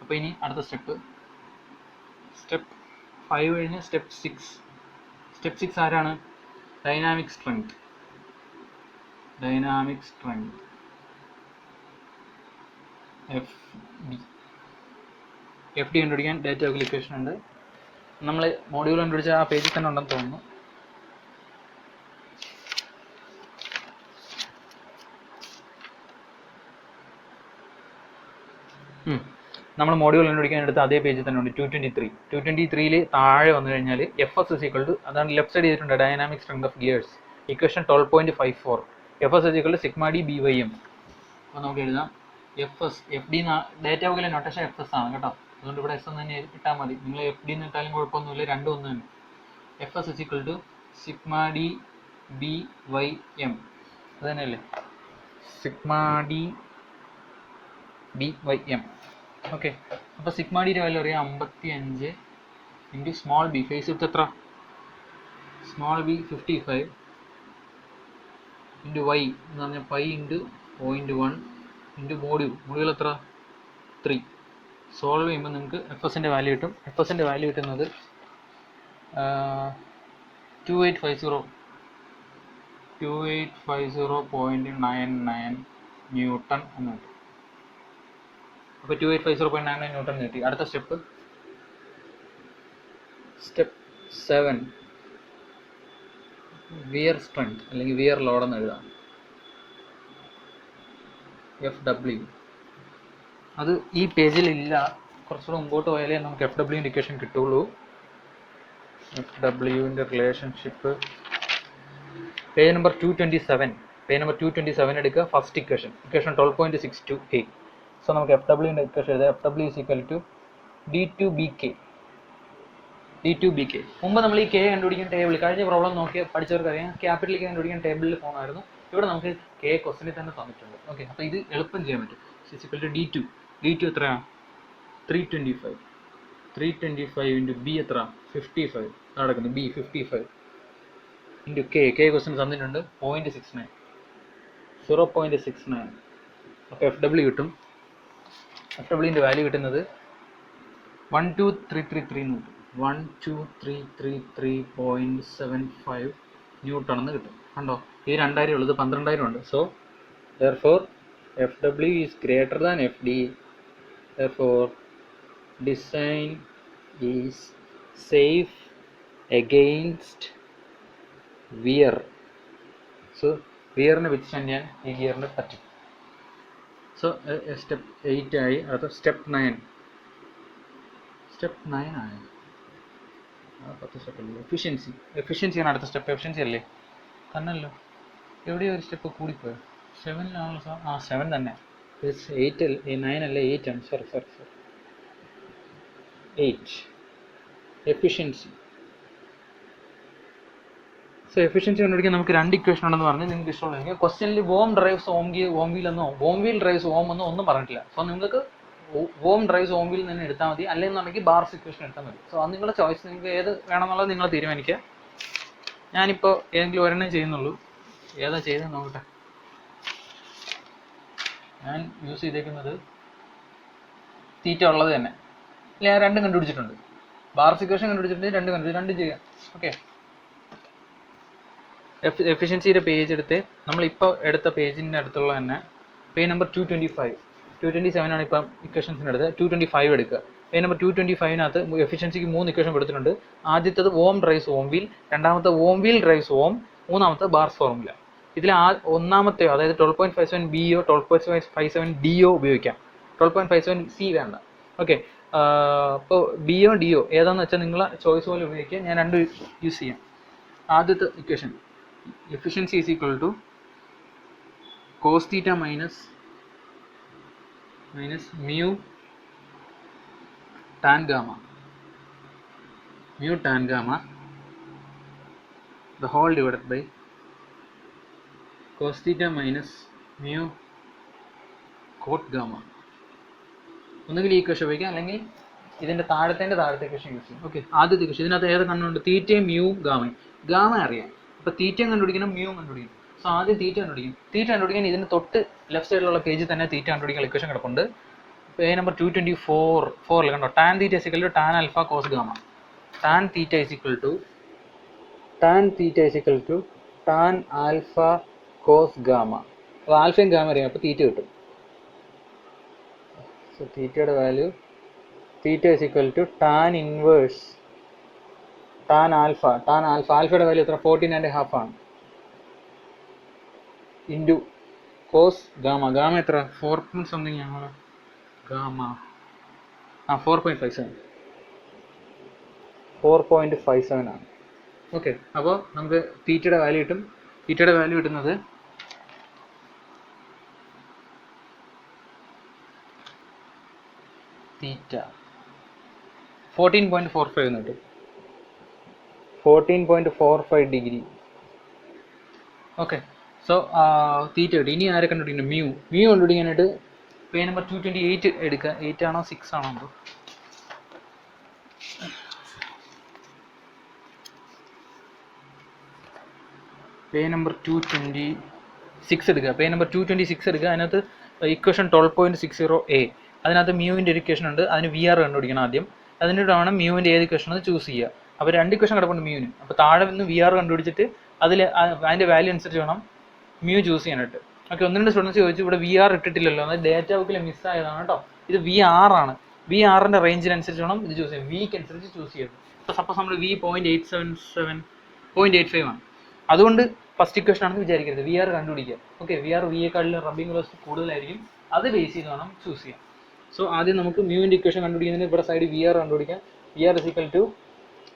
അപ്പോൾ ഇനി അടുത്ത സ്റ്റെപ്പ് 5 കഴിഞ്ഞ് സ്റ്റെപ്പ് 6. സ്റ്റെപ്പ് 6 ആരാണ്? Dynamic strength. എഫ് ഡി കണ്ടുപിടിക്കാൻ ഡാറ്റ ഇക്വേഷൻ ഉണ്ട്. നമ്മൾ മോഡ്യൂൾ കണ്ടുപിടിച്ച ആ പേജിൽ തന്നെ ഉണ്ടെന്ന് തോന്നുന്നു. നമ്മൾ മോഡ്യൂൾ കണ്ടുപിടിക്കാൻ എടുത്ത അതേ പേജിൽ തന്നെ ഉണ്ട്. 223 താഴെ വന്നു കഴിഞ്ഞാൽ F S is equal to, അതാണ് ലെഫ്റ്റ് സൈഡ് ചെയ്തിട്ടുണ്ട്, dynamic strength of gears, equation 12.54. F S is equal to sigma D B Y M. അപ്പോൾ നമുക്ക് എഴുതാം F S. F D data വോക്കിലെ നൊട്ടേഷൻ എഫ് എസ് ആണ് കേട്ടോ. അതുകൊണ്ട് ഇവിടെ എസ് എന്ന് തന്നെ ഇട്ടാൽ മതി. നിങ്ങൾ എഫ് ഡി എന്ന് ഇട്ടാലും കുഴപ്പമൊന്നുമില്ല, രണ്ടും ഒന്ന് തന്നെ. F S is equal to sigma D B Y M. അത് തന്നെയല്ലേ, sigma D B Y M. Okay. അപ്പോൾ സിഗ്മ ഡിയുടെ വാല്യൂ അറിയാം 55 into small B, face width എത്ര? സ്മോൾ ബി 55 ഇൻറ്റു വൈ എന്ന് പറഞ്ഞാൽ പൈ ഇൻറ്റു 0.1 ഇൻറ്റു മോഡ്യൂൾ എത്ര? 3. Solve ചെയ്യുമ്പോൾ നിങ്ങൾക്ക് എഫ് എസിൻ്റെ വാല്യൂ കിട്ടും. എഫ് എസിൻ്റെ വാല്യൂ കിട്ടുന്നത് 2850.99 ന്യൂട്ടൺ എന്ന് കിട്ടും. അപ്പോൾ 2850.99 ന്യൂട്ടൺ കിട്ടി. അടുത്ത സ്റ്റെപ്പ് 7 വിയർ സ്ട്രെങ്ത് അല്ലെങ്കിൽ വിയർ ലോഡ് എന്ന് എഴുതാം. F W. അത് ഈ പേജിലില്ല, കുറച്ചുകൂടെ മുമ്പോട്ട് പോയാലേ നമുക്ക് എഫ് ഡബ്ല്യുവിൻ്റെ ഇക്വേഷൻ കിട്ടുള്ളൂ. എഫ് ഡബ്ല്യുവിൻ്റെ റിലേഷൻഷിപ്പ് പേജ് നമ്പർ 227 എടുക്കുക. First equation 12.62a. സോ നമുക്ക് എഫ് ഡബ്ല്യുവിൻ്റെ ഇക്വേഷൻ എഴുതാം. F W is equal to d2bk. മുമ്പ് നമ്മൾ ഈ കെ കണ്ടുപിടിക്കുന്ന ടേബിൾ, കഴിഞ്ഞ പ്രോബ്ലം നോക്കി പഠിച്ചവർക്ക് അറിയാം, ക്യാപിറ്റൽ കെ കണ്ടുപിടിക്കാൻ ടേബിളിൽ പോകണമായിരുന്നു. ഇവിടെ നമുക്ക് കെ ക്വസ്റ്റിനിൽ തന്നെ തന്നിട്ടുണ്ട്. ഓക്കെ, അപ്പോൾ ഇത് എളുപ്പം ചെയ്യാൻ പറ്റും. ഈക്വൽ ടു d2 എത്രയാണ്? 325 ഇൻറ്റു ബി എത്ര? 55. നടക്കുന്നു ബി 55 ഇൻറ്റു കെ ക്വസ്റ്റിന് തന്നിട്ടുണ്ട് 0.69. അപ്പോൾ എഫ് ഡബ്ല്യു കിട്ടും. എഫ് ഡബ്ല്യുവിൻ്റെ വാല്യൂ കിട്ടുന്നത് 12333 എന്ന് കിട്ടും. 12333.75 ന്യൂട്ടൺ എന്ന് കിട്ടും. കണ്ടോ, ഈ 2000 ഉള്ളത് 12000 ഉണ്ട്. So therefore FW is greater than FD. Therefore design is safe against wear. So wearനെ വിറ്റ്സ്റ്റാൻഡ് ചെയ്യാൻ ഈ ഗിയറിന് പറ്റും. സോ സ്റ്റെപ്പ് 8 ആയി. അടുത്ത സ്റ്റെപ്പ് 9 ആയി. 10 സ്റ്റെപ്പ്. എഫിഷ്യൻസിയാണ് അടുത്ത സ്റ്റെപ്പ്. എഫിഷ്യൻസി അല്ലേ തന്നല്ലോ, എവിടെയോ ഒരു സ്റ്റെപ്പ് കൂടിപ്പോയോ? 7 സാർ. 7 തന്നെ. 8 9 അല്ലേ, 8 ആണ്. Sorry 8 efficiency. സോ എഫിഷ്യൻസി കണ്ടുപിടിക്കാൻ നമുക്ക് 2 ഇക്വേഷൻ ഉണ്ടെന്ന് പറഞ്ഞ് നിങ്ങൾക്ക് ഇഷ്ടമുള്ള ക്വസ്റ്റ്യനിൽ വോം ഡ്രൈവ്സ് ഓം വീൽ എന്നോ വോം വീൽ ഡ്രൈവ്സ് ഓം എന്നോ ഒന്നും പറഞ്ഞിട്ടില്ല. സോ നിങ്ങൾക്ക് വോം ഡ്രൈവ്സ് ഓം വീൽ തന്നെ എടുത്താൽ മതി, അല്ലെന്നുണ്ടെങ്കിൽ ബാർസ് ഇക്വേഷൻ എടുത്താൽ മതി. സോ അത് നിങ്ങളുടെ ചോയ്സ്, നിങ്ങൾക്ക് ഏത് വേണമെന്നുള്ളത് നിങ്ങൾ തീരുമാനിക്കുക. ഞാനിപ്പോൾ ഏതെങ്കിലും ഒരെണ്ണം ചെയ്യുന്നുള്ളൂ. ഏതാ ചെയ്തെന്ന് നോക്കട്ടെ. ഞാൻ യൂസ് ചെയ്തേക്കുന്നത് തീറ്റ ഉള്ളത് തന്നെ. ഞാൻ 2 കണ്ടുപിടിച്ചിട്ടുണ്ട്. ബാർസ് ഇക്വേഷൻ കണ്ടുപിടിച്ചിട്ടുണ്ട്, 2 ചെയ്യാം. ഓക്കെ. എഫിഷ്യൻസിയുടെ പേജ് എടുത്ത് നമ്മളിപ്പോൾ എടുത്ത പേജിൻ്റെ അടുത്തുള്ള തന്നെ പേജ് നമ്പർ 227 ആണ് ഇപ്പം ഇക്വേഷൻസിൻ്റെ അടുത്ത്. 225 എടുക്കുക. പേജ് നമ്പർ 225-നകത്ത് എഫിഷ്യൻസിക്ക് 3 ഇക്വേഷൻ കൊടുത്തിട്ടുണ്ട്. ആദ്യത്തത് വോം ഡ്രൈവ്സ് ഓം വീൽ, രണ്ടാമത്തെ വോം വീൽ ഡ്രൈവ്സ് ഓം, മൂന്നാമത്തെ ബാർസ് ഫോർമുല. ഇതിൽ ഒന്നാമത്തെയോ, അതായത് 12.57 ബിയോ 12.57 ഡിയോ ഉപയോഗിക്കാം. 12.57 സി വേണ്ട. ഓക്കെ. അപ്പോൾ ബിയോ ഡിയോ ഏതാണെന്ന് വെച്ചാൽ നിങ്ങളെ ചോയ്സ് പോലെ ഉപയോഗിക്കുക. ഞാൻ 2 യൂസ് ചെയ്യാം. ആദ്യത്തെ equation efficiency is equal to cos theta minus mu tan gamma the whole divided by cos theta minus mu cot gamma. ഒന്നുകിൽ ഈ ഇക്വേഷൻ ഉപയോഗിക്കാം, അല്ലെങ്കിൽ ഇതിൻ്റെ താഴത്തെ ഇക്വേഷൻ യൂസ് ചെയ്യും. ഓക്കെ, ആദ്യത്തെ ഇക്വേഷൻ ഇതിനകത്ത് ഏത് കണ്ടുണ്ട്? തീറ്റയും മ്യൂവും ഗാമയും. ഗാമ അറിയാം, അപ്പോൾ തീറ്റയും കണ്ടുപിടിക്കണം, മ്യൂവും കണ്ടുപിടിക്കണം. സോ ആദ്യം തീറ്റ കണ്ടുപിടിക്കും. തീറ്റ കണ്ടുപിടിക്കാൻ ഇതിന് തൊട്ട് ലെഫ്റ്റ് സൈഡിലുള്ള പേജിൽ തന്നെ തീറ്റ കണ്ടുപിടിക്കാൻ ഇക്വേഷൻ കിടപ്പുണ്ട്. പേജ് നമ്പർ 224 കണ്ടോ? Tan theta is equal to tan alpha cos gamma. Tan theta is equal to tan alpha cos gamma. അപ്പോൾ ആൽഫയും ഗാമ അറിയാം, അപ്പോൾ തീറ്റ കിട്ടും. സോ തീറ്റയുടെ value theta is equal to tan inverse tan alpha. ആൽഫയുടെ വാല്യൂ എത്ര? 14.5 ആണ്. Into cos gamma. ഗാമ എത്ര? 4 something ആണ് ഗാമ. 4.57 ആണ്. ഓക്കെ, അപ്പോൾ നമുക്ക് തീറ്റയുടെ വാല്യൂ കിട്ടും. തീറ്റയുടെ വാല്യൂ കിട്ടുന്നത് തീറ്റ 14.45 എന്ന് കിട്ടും. 14.45 ഡിഗ്രി. ഓക്കെ, സോ തീറ്റ കിട്ടി. ഇനി ആരെ കണ്ടുപിടിക്കണം? മ്യൂ കണ്ടുപിടിക്കാനായിട്ട് പേജ് നമ്പർ 228 എടുക്കുക. 8 ആണോ 6 ആണോ എന്തോ? പേജ് നമ്പർ 226 എടുക്കുക. പേജ് നമ്പർ 226 എടുക്കുക. അതിനകത്ത് ഇക്വേഷൻ 12.60a. അതിനകത്ത് മ്യൂവിൻ്റെ ഒരു ഇക്വേഷൻ ഉണ്ട്. അതിന് VR കണ്ടുപിടിക്കണം ആദ്യം. അതിൻ്റെ വേണം മ്യൂവിൻ്റെ ഏത് ഇക്വേഷൻ അത് ചൂസ് ചെയ്യുക. അപ്പോൾ 2 ഇക്വേഷൻ കിടപ്പുണ്ട് മ്യൂവിന്. അപ്പോൾ താഴെ നിന്ന് VR കണ്ടുപിടിച്ചിട്ട് അതിൻ്റെ വാല്യൂ അനുസരിച്ച് വേണം മ്യൂ ചൂസ് ചെയ്യാനായിട്ട്. ഓക്കെ, 1-2 സ്റ്റുഡൻസ് ചോദിച്ചു ഇവിടെ VR ഇട്ടിട്ടില്ലല്ലോ, അത് ഡേറ്റ ബുക്കിൽ മിസ്സായതാണ് കേട്ടോ. ഇത് VR ആണ്. VRൻ്റെ റേഞ്ചിനനുസരിച്ച് വേണം ഇത് ചൂസ് ചെയ്യാം. വിക്ക് അനുസരിച്ച് ചൂസ് ചെയ്യരുത്. ഇപ്പോൾ സപ്പോസ് നമ്മൾ V 0.877 ആണ്. അതുകൊണ്ട് ഫസ്റ്റ് ഇക്വേഷൻ ആണെന്ന് വിചാരിക്കരുത്. VR കണ്ടുപിടിക്കുക. ഓക്കെ, വിയേക്കാളിലും റബ്ബിംഗ് വെലോസിറ്റി കൂടുതലായിരിക്കും. അത് ബേസ് ചെയ്ത് വേണം ചൂസ് ചെയ്യാം. സോ ആദ്യം നമുക്ക് മ്യൂവിൻ്റെ ഇക്വേഷൻ കണ്ടുപിടിക്കുന്നതിന് ഇവിടെ സൈഡ് VR കണ്ടുപിടിക്കാം. VR ഇസിക്കൽ ടു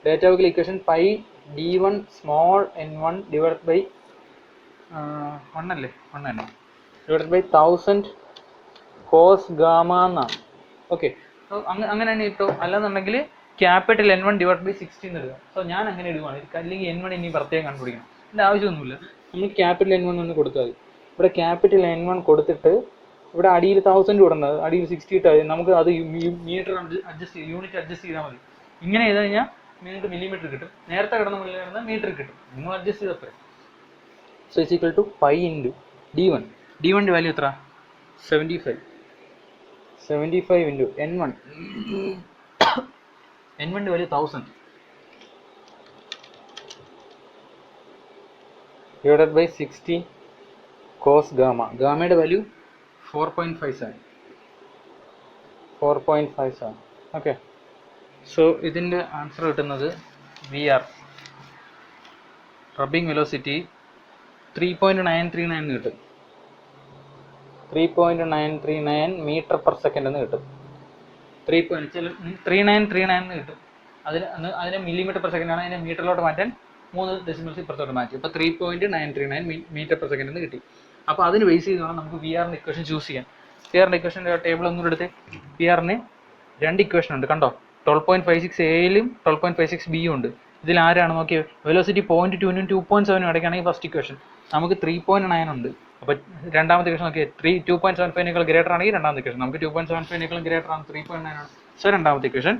ഡേറ്റ ബുക്കിൽ ഇക്വേഷൻ പൈ d1 സ്മോൾ n1 ഡിവൈഡ് ബൈ 1 അല്ലേ 1 തന്നെ ഡിവൈഡ് ബൈ 1000 കോസ് ഗാമ എന്നാണ്. ഓക്കെ, അങ്ങനെ തന്നെ ഇട്ടോ. അല്ലെന്നുണ്ടെങ്കിൽ ക്യാപിറ്റൽ N1 ഡിവൈഡ് ബൈ 60 എന്ന് ഇടുക. സോ ഞാൻ അങ്ങനെ ഇടുവാണ്. അല്ലെങ്കിൽ N1 ഇനി പ്രത്യേകം കണ്ടുപിടിക്കണം. ഇതിൻ്റെ ആവശ്യമൊന്നുമില്ല. നമ്മൾ ക്യാപിറ്റൽ N1 ഒന്ന് കൊടുത്താൽ മതി. ഇവിടെ ക്യാപിറ്റൽ N1 കൊടുത്തിട്ട് ഇവിടെ അടിയിൽ 1000 ഇടേണ്ടത്, അടിയിൽ 60 ഇട്ടാൽ നമുക്ക് അത് മീറ്റർ യൂണിറ്റ് അഡ്ജസ്റ്റ് ചെയ്താൽ മതി. ഇങ്ങനെ ചെയ്ത് കഴിഞ്ഞാൽ നിങ്ങൾക്ക് മില്ലിമീറ്റർ കിട്ടും. നേരത്തെ കിടന്ന മീറ്റർ കിട്ടും. നിങ്ങൾ അഡ്ജസ്റ്റ് ചെയ്തപ്പോൾ so is equal to pi into d1. d1ൻ്റെ വാല്യൂ എത്ര? 75 ഇൻറ്റു N1. N1ൻ്റെ value 1000 divided by 60 cos gamma. ഗാമയുടെ വാല്യൂ 4.57. ഓക്കെ, സോ ഇതിൻ്റെ ആൻസർ കിട്ടുന്നത് VR റബ്ബിംഗ് വെലോസിറ്റി 3.939 കിട്ടും. 3.939 മീറ്റർ പെർ സെക്കൻഡ് എന്ന് കിട്ടും. 3.3939 കിട്ടും. അതിന് മില്ലിമീറ്റർ പെർ സെക്കൻഡ് ആണ്. അതിനെ മീറ്ററിലോട്ട് മാറ്റാൻ 3 ഡെസിമൽസ് ഇപ്പുറത്തോട്ട് മാറ്റി. അപ്പോൾ 3.939 മീറ്റർ പെർ സെക്കൻഡ് എന്ന് കിട്ടി. അപ്പോൾ അതിന് ബേസ് ചെയ്ത് വേണം നമുക്ക് VRൻ്റെ ഇക്വേഷൻ ചൂസ് ചെയ്യാൻ. VRൻ്റെ ഇക്വേഷൻ്റെ ടേബിൾ ഒന്നുകൂടെ എടുത്ത് VRന് 2 ഇക്വേഷൻ ഉണ്ട് കണ്ടോ. 12.56Aയിലും 12.56Bയും ഉണ്ട്. ഇതിൽ ആരാണ് നോക്കിയത്? വെലോസിറ്റി 0.2നും 2.7നും ഇടയ്ക്കാണെങ്കിൽ ഫസ്റ്റ് ഇക്വേഷൻ. നമുക്ക് 3.9 ഉണ്ട്. അപ്പോൾ രണ്ടാമത്തെ ഇക്വേഷൻ നോക്കിയാൽ 2.75 ഗ്രേറ്റർ ആണെങ്കിൽ രണ്ടാമത്തെ ഇക്വേഷൻ. നമുക്ക് 2.75 ഗ്രേറ്റർ ആണ്, 3.9 ആണ്. സോ രണ്ടാമത്തെ equation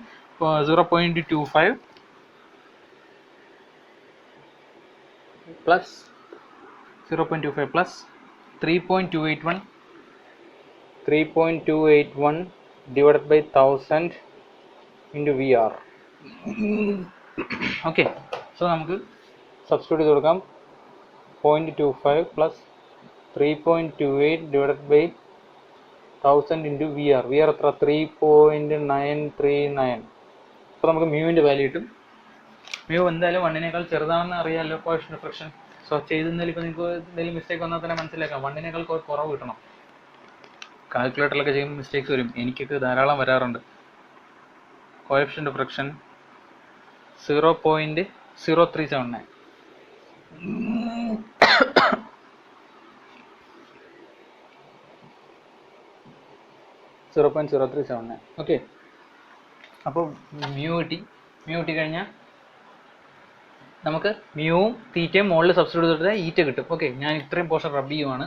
0.25 plus 0.25 plus 3.281 divided by 1000 into VR. Okay, so നമുക്ക് സബ്സ്റ്റിറ്റ്യൂട്ട് ചെയ്ത് കൊടുക്കാം. 0.25 plus 3.28 divided by 1000 into VR. എത്ര? 3.939. അപ്പോൾ നമുക്ക് മ്യൂവിൻ്റെ വാല്യൂ കിട്ടും. മ്യൂ എന്തായാലും 1നേക്കാൾ ചെറുതാണെന്ന് അറിയാമല്ലോ കോഎഫിഷ്യന്റ് ഓഫ് ഫ്രിക്ഷൻ. സോ ചെയ്തെന്നാൽ ഇപ്പോൾ നിങ്ങൾക്ക് എന്തെങ്കിലും മിസ്റ്റേക്ക് വന്നാൽ തന്നെ മനസ്സിലാക്കാം. 1നേക്കാൾ കുറവ് കിട്ടണം. കാൽക്കുലേറ്ററിലൊക്കെ ചെയ്യുമ്പോൾ മിസ്റ്റേക്സ് വരും. എനിക്കൊക്കെ ധാരാളം വരാറുണ്ട്. Coefficient of friction 0.0379. ഓക്കെ, അപ്പോൾ മ്യൂ കിട്ടി കഴിഞ്ഞാൽ നമുക്ക് മ്യൂവും തീറ്റയും മുകളിൽ സബ്സ്റ്റിറ്റ്യൂട്ട് ചെയ്തിട്ട് ഈറ്റ കിട്ടും. ഓക്കെ, ഞാൻ ഇത്രയും പോർഷൻ റബ് ചെയ്യുവാണ്.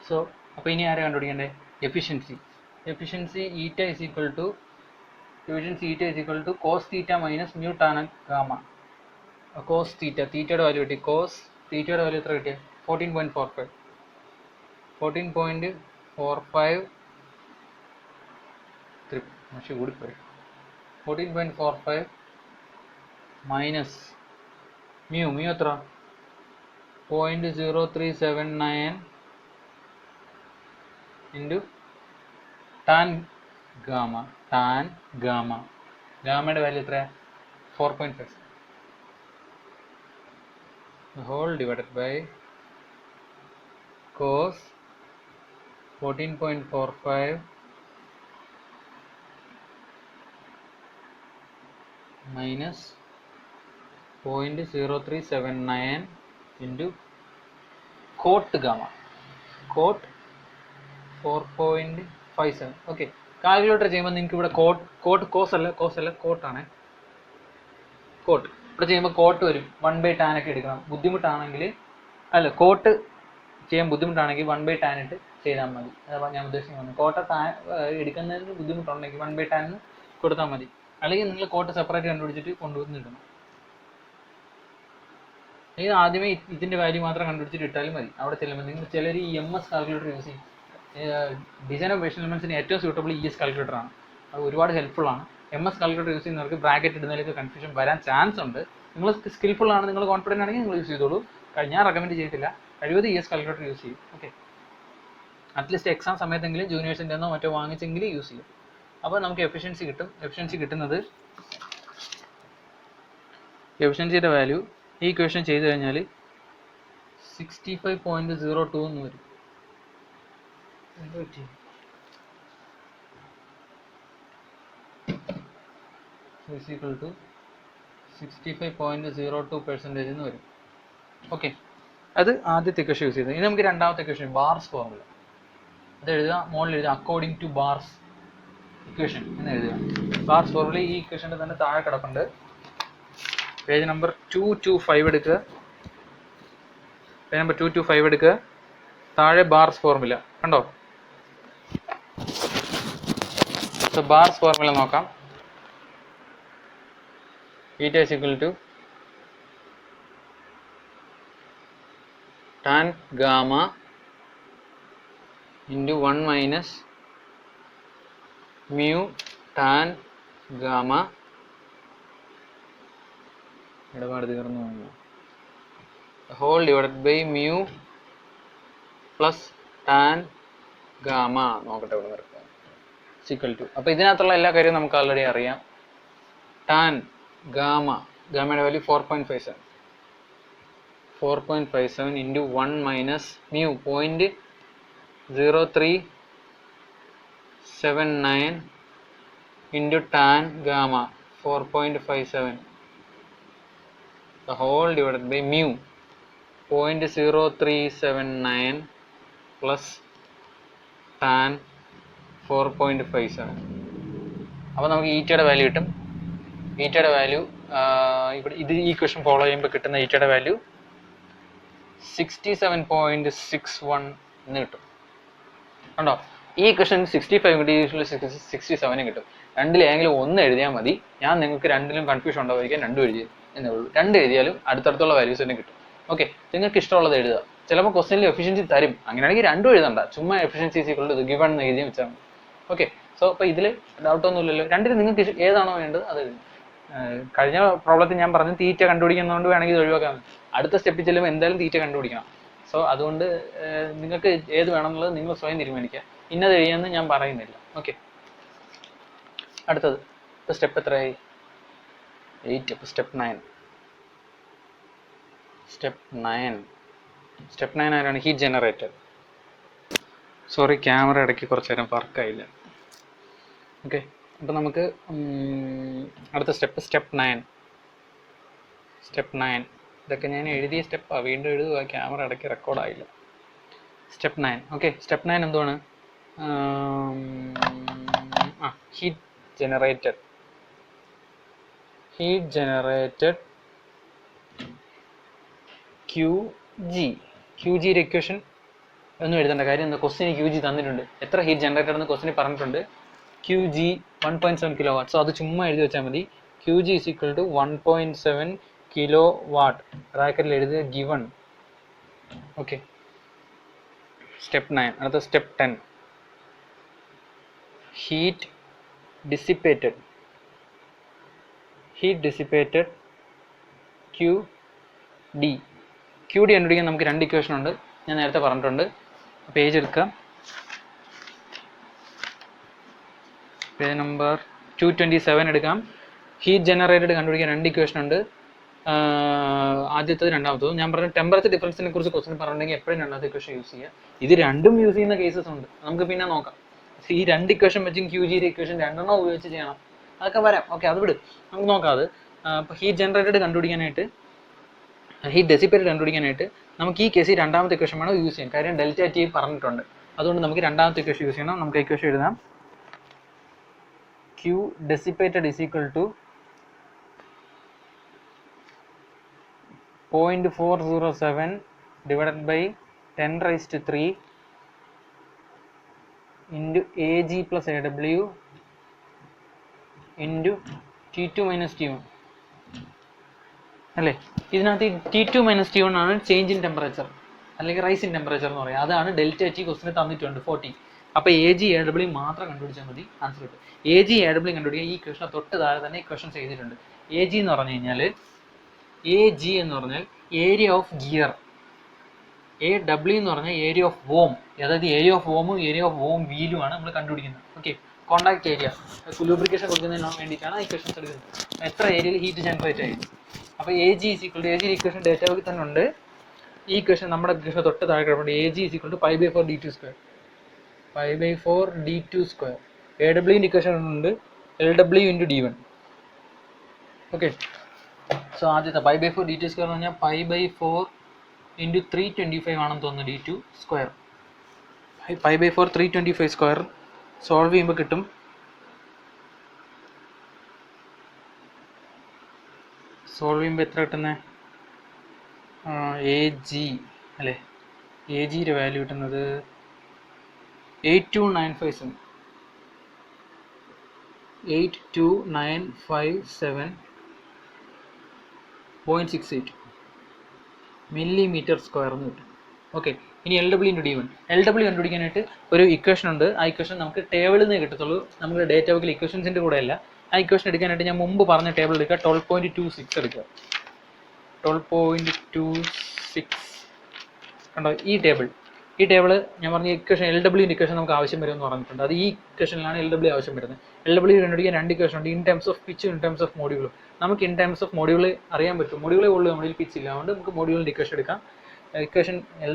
സോ അപ്പോൾ ഇനി ആരെ കണ്ടുപിടിക്കണ്ടേ? Efficiency. Efficiency eta is equal to cos theta minus mu tan gamma. Cos theta, തീറ്റയുടെ വാല്യൂ കിട്ടി. കോസ് തീറ്റയുടെ വാല്യൂ എത്ര കിട്ടിയ? 14.45. 14.45 പക്ഷേ കൂടിപ്പോയി. 14.45 മൈനസ് മ്യൂ എത്ര? 0.0379 ഇൻറ്റു ടാൻ ഗാമ. ഗാമയുടെ വാല്യൂ എത്ര? 4.5 whole divided by cos 14.45 minus 0.0379 into cot gamma. Cot 4.57. Okay, calculator ചെയ്യുമ്പോൾ നിങ്ങൾക്ക് ഇവിടെ കോസ് അല്ല കോട്ടാണ്. കോട്ട് ഇവിടെ ചെയ്യുമ്പോൾ കോട്ട് വരും. 1/tan ഒക്കെ എടുക്കണം. ബുദ്ധിമുട്ടാണെങ്കിൽ അല്ല, കോട്ട് ചെയ്യാൻ ബുദ്ധിമുട്ടാണെങ്കിൽ 1/tan ഇട്ട് ചെയ്താൽ മതി. അതാണ് ഞാൻ ഉദ്ദേശിക്കുന്നത്. കോട്ട എടുക്കുന്നതിന് ബുദ്ധിമുട്ടുണ്ടെങ്കിൽ 1/tan കൊടുത്താൽ മതി. അല്ലെങ്കിൽ നിങ്ങൾ കോട്ട് സെപ്പറേറ്റ് കണ്ടുപിടിച്ചിട്ട് കൊണ്ടുവന്ന് ഇടണം. ഇത് ആദ്യമേ ഇതിൻ്റെ വാല്യൂ മാത്രം കണ്ടുപിടിച്ചിട്ട് ഇട്ടാലും മതി. അവിടെ ചെല്ലുമ്പോൾ നിങ്ങൾ ചിലർ ഈ MS കാൽക്കുലേറ്റർ യൂസ് ചെയ്യും. ഡിസൈൻ ഓഫ് ബേസിക് എലമെന്റ്സിന് ഏറ്റവും സ്യൂട്ടബിൾ ES കാൽക്കുലേറ്റർ ആണ്. അത് ഒരുപാട് ഹെൽപ്ഫുൾ ആണ്. MS കാൽക്കുലേറ്റർ യൂസ് ചെയ്യുന്നവർക്ക് ബ്രാക്കറ്റ് ഇടുന്നതിലേക്ക് കൺഫ്യൂഷൻ വരാൻ ചാൻസ് ഉണ്ട്. നിങ്ങൾ സ്കിൽഫുൾ ആണ്, നിങ്ങൾ കോൺഫിഡൻ്റ് ആണെങ്കിൽ നിങ്ങൾ യൂസ് ചെയ്തോളൂ. ഞാൻ റെക്കമെൻഡ് ചെയ്തിട്ടില്ല. കഴിവത് ES കാൽക്കുലേറ്റർ യൂസ് ചെയ്യും. ഓക്കെ, അറ്റ്ലീസ്റ്റ് എക്സാം സമയത്തെങ്കിലും ജൂനിയേഴ്സിൻ്റെ ഒന്നോ മറ്റോ വാങ്ങിച്ചെങ്കിലും യൂസ് ചെയ്യും. അപ്പോൾ നമുക്ക് എഫിഷ്യൻസി കിട്ടും. എഫിഷ്യൻസി കിട്ടുന്നത്, എഫിഷ്യൻസിയുടെ വാല്യൂ ഈ ഇക്വേഷൻ ചെയ്ത് കഴിഞ്ഞാൽ 65.02 എന്ന് വരും. is equal to 65.02% എന്ന് വരും. ഓക്കെ, അത് ആദ്യത്തെ ഇക്വേഷൻ യൂസ് ചെയ്തത്. ഇനി നമുക്ക് രണ്ടാമത്തെ ഇക്വേഷൻ, ബാർസ് ഫോർമുല. അത് എഴുതുക, മുകളിൽ എഴുതുക അക്കോർഡിംഗ് ടു ബാർസ് ഇക്വേഷൻ എന്ന് എഴുതുക. ബാർസ് ഫോർമുല ഈ ഇക്വേഷൻ്റെ തന്നെ താഴെ കിടപ്പുണ്ട്. പേജ് നമ്പർ 225 എടുക്കുക. പേജ് നമ്പർ 225 എടുക്കുക. താഴെ ബാർസ് ഫോർമുല കണ്ടോ? സോ ബാർസ് ഫോർമുല നോക്കാം. Eta is equal to tan gamma into 1 minus mu tan gamma ഇടപാട് തീർന്നു പോകുന്നു whole divided by mu plus tan gamma. നോക്കട്ടെ ഇവിടെ നിർത്താം. ഈക്വൽ ടു, അപ്പോൾ ഇതിനകത്തുള്ള എല്ലാ കാര്യവും നമുക്ക് ആൾറെഡി അറിയാം. tan gamma, ഗാമയുടെ value 4.57 into 1 minus mu 0.0379 into tan gamma 4.57 the whole divided by mu 0.0379 plus tan 4.57. അപ്പോൾ നമുക്ക് ഈറ്റയുടെ വാല്യൂ കിട്ടും. ഈറ്റയുടെ വാല്യൂ ഇവിടെ ഇത് ഈ ക്വസ്റ്റൻ ഫോളോ ചെയ്യുമ്പോൾ കിട്ടുന്ന ഈറ്റയുടെ വാല്യൂ 67.61 എന്ന് കിട്ടും. കണ്ടോ? ഈ ക്വസ്റ്റൻ 65 കിട്ടി, 67 കിട്ടും. രണ്ടിലേതെങ്കിലും ഒന്ന് എഴുതിയാൽ മതി. ഞാൻ നിങ്ങൾക്ക് രണ്ടിലും കൺഫ്യൂഷൻ ഉണ്ടാവുമായിരിക്കും, രണ്ടും എഴുതി എന്നേ ഉള്ളൂ. രണ്ട് എഴുതിയാലും അടുത്തടുത്തുള്ള വാല്യൂസ് തന്നെ കിട്ടും. ഓക്കെ, നിങ്ങൾക്ക് ഇഷ്ടമുള്ളത് എഴുതുക. ചിലപ്പോൾ ക്വസ്റ്റനിൽ എഫിഷ്യൻസി തരും, അങ്ങനെയാണെങ്കിൽ രണ്ടും എഴുതണ്ട, ചുമ്മാ എഫിഷ്യൻസി ഈക്വൽ ടു ഗിവൺ എന്ന് എഴുതി വെച്ചാൽ മതി. ഓക്കെ, സോ അപ്പോൾ ഇതിൽ ഡൗട്ടൊന്നുമില്ലല്ലോ. രണ്ടിലും നിങ്ങൾക്ക് ഏതാണോ വേണ്ടത് അത് എഴുതും. കഴിഞ്ഞ പ്രോബ്ലത്തിൽ ഞാൻ പറഞ്ഞു തീറ്റ കണ്ടുപിടിക്കുന്നതുകൊണ്ട് വേണമെങ്കിൽ ഇത് ഒഴിവാക്കാം. അടുത്ത സ്റ്റെപ്പിൽ ചെല്ലുമ്പോൾ എന്തായാലും തീറ്റ കണ്ടുപിടിക്കണം. സോ അതുകൊണ്ട് നിങ്ങൾക്ക് ഏത് വേണമെന്നുള്ളത് നിങ്ങൾ സ്വയം തീരുമാനിക്കുക. ഇന്നത് എഴുതിയെന്ന് ഞാൻ പറയുന്നില്ല. ഓക്കെ, അടുത്തത് ഇപ്പോൾ സ്റ്റെപ്പ് എത്രയായി? 8. അപ്പോൾ സ്റ്റെപ്പ് 9. സ്റ്റെപ്പ് 9 ആരാണ്? Heat generator. സോറി, ക്യാമറ ഇടയ്ക്ക് കുറച്ച് നേരം വർക്കായില്ല. ഓക്കെ, അപ്പോൾ നമുക്ക് അടുത്ത സ്റ്റെപ്പ് 9. ഇതൊക്കെ ഞാൻ എഴുതിയ സ്റ്റെപ്പാണ്, വീണ്ടും എഴുതുക. ക്യാമറ ഇടയ്ക്ക് റെക്കോർഡായില്ല. സ്റ്റെപ്പ് 9. ഓക്കെ, സ്റ്റെപ്പ് 9 എന്തുവാണ്? Heat generated QG. QGയുടെ ഇക്വേഷൻ ഒന്നും എഴുതേണ്ട കാര്യം എന്താ, ക്വസ്റ്റിന് ക്യൂ ജി തന്നിട്ടുണ്ട്. എത്ര ഹീറ്റ് ജനറേറ്റഡ് എന്ന് ക്വസ്റ്റിന് പറഞ്ഞിട്ടുണ്ട്. Q G 1.7 kilo watt. So അത് ചുമ്മാ എഴുതി വെച്ചാൽ മതി. Q G is equal to 1.7 kilo watt. ബ്രാക്കറ്റിൽ എഴുതുക ഗിവൺ. Okay, step 9. അടുത്ത step 10. Heat dissipated Q D. Q D കണ്ടുപിടിക്കാൻ നമുക്ക് 2 ഇക്വേഷൻ ഉണ്ട്, ഞാൻ നേരത്തെ പറഞ്ഞിട്ടുണ്ട്. പേജ് എടുക്കാം, പേജ് നമ്പർ 227 എടുക്കാം. ഹീറ്റ് ജനറേറ്റഡ് കണ്ടുപിടിക്കാൻ 2 ഇക്വേഷൻ ഉണ്ട്, ആദ്യത്തത് രണ്ടാമത്തതും. ഞാൻ പറഞ്ഞ ടെമ്പറേച്ചർ ഡിഫറൻസിനെ കുറിച്ച് ക്വസ്റ്റൻ പറഞ്ഞിട്ടുണ്ടെങ്കിൽ എപ്പോഴും രണ്ടാമത്തെ ഇക്വേഷൻ യൂസ് ചെയ്യുക. ഇത് രണ്ടും യൂസ് ചെയ്യുന്ന കേസസ് ഉണ്ട്, നമുക്ക് പിന്നെ നോക്കാം. ഈ 2 ഇക്വേഷൻ വെച്ചും ക്യൂ ജിയുടെ ഇക്വേഷൻ 2 ഉപയോഗിച്ച് ചെയ്യണം, അതൊക്കെ വരാം. ഓക്കെ, അത് വിട്, നമുക്ക് നോക്കാം അത്. അപ്പോൾ ഹീറ്റ് ജനറേറ്റഡ് കണ്ടുപിടിക്കാനായിട്ട്, ഹീറ്റ് ഡെസിപ്പേറ്റഡ് കണ്ടുപിടിക്കാനായിട്ട് നമുക്ക് ഈ കേസിൽ രണ്ടാമത്തെ ഇക്വേഷൻ വേണം യൂസ് ചെയ്യാൻ. കാര്യം ഡെൽറ്റ ടി പറഞ്ഞിട്ടുണ്ട്, അതുകൊണ്ട് നമുക്ക് രണ്ടാമത്തെ ഇക്വേഷൻ യൂസ് ചെയ്യണം. നമുക്ക് ഇക്വേഷൻ എഴുതാം. Q dissipated is equal to 0.407 divided by 10⁻³ into Ag plus Aw into T2 minus T1 അല്ലേ. ഇതിനകത്ത് T2 minus T1 ആണ് ചേഞ്ച് ഇൻ ടെമ്പറേച്ചർ അല്ലെങ്കിൽ റൈസ് ഇൻ ടെമ്പറേച്ചർ എന്ന് പറയുന്നത്. അതാണ് ഡെൽറ്റ ടി ക്വസ്റ്റിന് തന്നിട്ടുണ്ട് 40. അപ്പോൾ Ag Aw മാത്രം കണ്ടുപിടിച്ചാൽ മതി, ആൻസർ കിട്ടും. Ag Aw കണ്ടുപിടിക്കുക. ഈ ക്വസ്റ്റിന് തൊട്ട് താഴെ തന്നെ ഈ ക്വസ്റ്റൻ ചെയ്തിട്ടുണ്ട്. Ag എന്ന് പറഞ്ഞു കഴിഞ്ഞാൽ, Ag എന്ന് പറഞ്ഞാൽ ഏരിയ ഓഫ് ഗിയർ, Aw എന്ന് പറഞ്ഞാൽ ഏരിയ ഓഫ് വോം. അതായത് ഏരിയ ഓഫ് വോമും ഏരിയ ഓഫ് വോം വീലുമാണ് നമ്മൾ കണ്ടുപിടിക്കുന്നത്. ഓക്കെ, കോണ്ടാക്ട് ഏരിയ ലൂബ്രിക്കേഷൻ കൊടുക്കുന്നതിന് വേണ്ടിയിട്ടാണ് ഈ ക്വസ്റ്റൻസ് എടുക്കുന്നത്. എത്ര ഏരിയയിൽ ഹീറ്റ് ജനറേറ്റ് ആയിരുന്നു. അപ്പോൾ Ag is equal to, Ag equation data ബുക്കിൽ തന്നെ ഉണ്ട്. ഈ ക്വസ്റ്റൻ നമ്മുടെ ഇക്വേഷൻ തൊട്ട് താഴെ കിടപ്പുണ്ട്. Ag is equal to π/4 d2². π/4 d2². Awന്റെ ഇക്വേഷൻ ഉണ്ട്, Lw into d1. Okay, so ആദ്യത്തെ π/4 d2² എന്ന് പറഞ്ഞാൽ π/4 ഇൻറ്റു 325 ആണെന്ന് തോന്നുന്നു d2². π/4 325² സോൾവ് ചെയ്യുമ്പോൾ കിട്ടും എത്ര കിട്ടുന്നത്? Ag അല്ലേ, Agയുടെ വാല്യൂ കിട്ടുന്നത് 82957.68 മില്ലിമീറ്റർ സ്ക്വയർ എന്ന് കിട്ടും. ഓക്കെ, ഇനി Lw ഇൻറ്റു d1. Lw കണ്ടുപിടിക്കാനായിട്ട് ഒരു ഇക്വേഷൻ ഉണ്ട്. ആ ഇക്വേഷൻ നമുക്ക് ടേബിളിൽ നിന്ന് കിട്ടത്തുള്ളൂ, നമ്മുടെ ഡേറ്റ ബുക്കിൽ ഇക്വേഷൻസിൻ്റെ കൂടെ അല്ല. ആ ഇക്വേഷൻ എടുക്കാനായിട്ട് ഞാൻ മുമ്പ് പറഞ്ഞ ടേബിൾ എടുക്കുക, 12.26 എടുക്കുക. 12.26 കണ്ടോ, ഈ ടേബിൾ ഞാൻ പറഞ്ഞ ഇക്വേഷൻ Lwൻ്റെ ഇക്വേഷൻ നമുക്ക് ആവശ്യം വരുമെന്ന് പറഞ്ഞിട്ടുണ്ട്. അത് ഈ ഇക്വേഷനിലാണ് Lw ആവശ്യം വരുന്നത്. Lw കണ്ടുപിടിക്കാൻ 2 ഇക്വേഷൻ ഉണ്ട്, ഇൻ ടേംസ് ഓഫ് പിച്ചും ഇൻ ടേംസ് ഓഫ് മോഡ്യൂളും. നമുക്ക് ഇൻ ടേംസ് ഓഫ് മോഡ്യൂൾ അറിയാൻ പറ്റും, മോഡ്യൂളേ ഉള്ളൂ നമ്മളിൽ പിച്ച് ഇല്ല, അതുകൊണ്ട് നമുക്ക് മോഡ്യൂളിൻ്റെ ഇക്വേഷൻ എടുക്കാം. ഇക്വേഷൻ Lw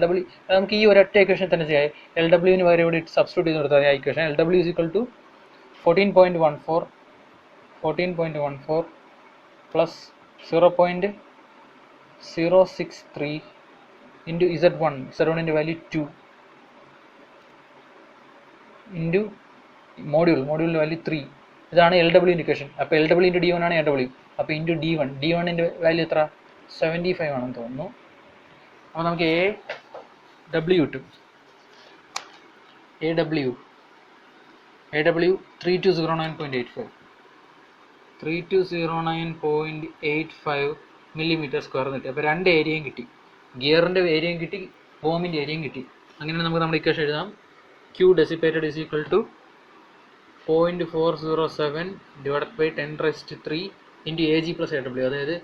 നമുക്ക് ഈ ഒരൊറ്റ ഇക്വേഷൻ തന്നെ ചെയ്യാം. Lwന് പകരം ഇവിടെ സബ്സ്റ്റിറ്റ്യൂട്ട് ചെയ്ത് കൊടുത്താൽ ആ equation Lw is equal to 14.14 plus 0.063 into Z1ൻ്റെ വാല്യൂ 2 ഇൻറ്റു മോഡ്യൂളിൻ്റെ വാല്യൂ 3. ഇതാണ് Lwൻ്റെ ഇക്വേഷൻ. അപ്പോൾ Lw ഇൻറ്റു d1 ആണ് Aw. അപ്പോൾ ഇൻറ്റു d1ൻ്റെ വാല്യൂ എത്ര? 75 ആണെന്ന് തോന്നുന്നു. അപ്പോൾ നമുക്ക് Aw കിട്ടും. Aw 3209.85 മില്ലിമീറ്റർ സ്ക്വയർ കിട്ടി. അപ്പോൾ 2 ഏരിയയും കിട്ടി, ഗിയറിൻ്റെ ഏരിയയും കിട്ടി, വോമിൻ്റെ ഏരിയയും കിട്ടി. അങ്ങനെ നമുക്ക് നമ്മുടെ ഇക്വേഷൻ എഴുതാം. Q dissipated is equal to 0.407 divided by 10⁻³ into Ag plus Aw. അതായത്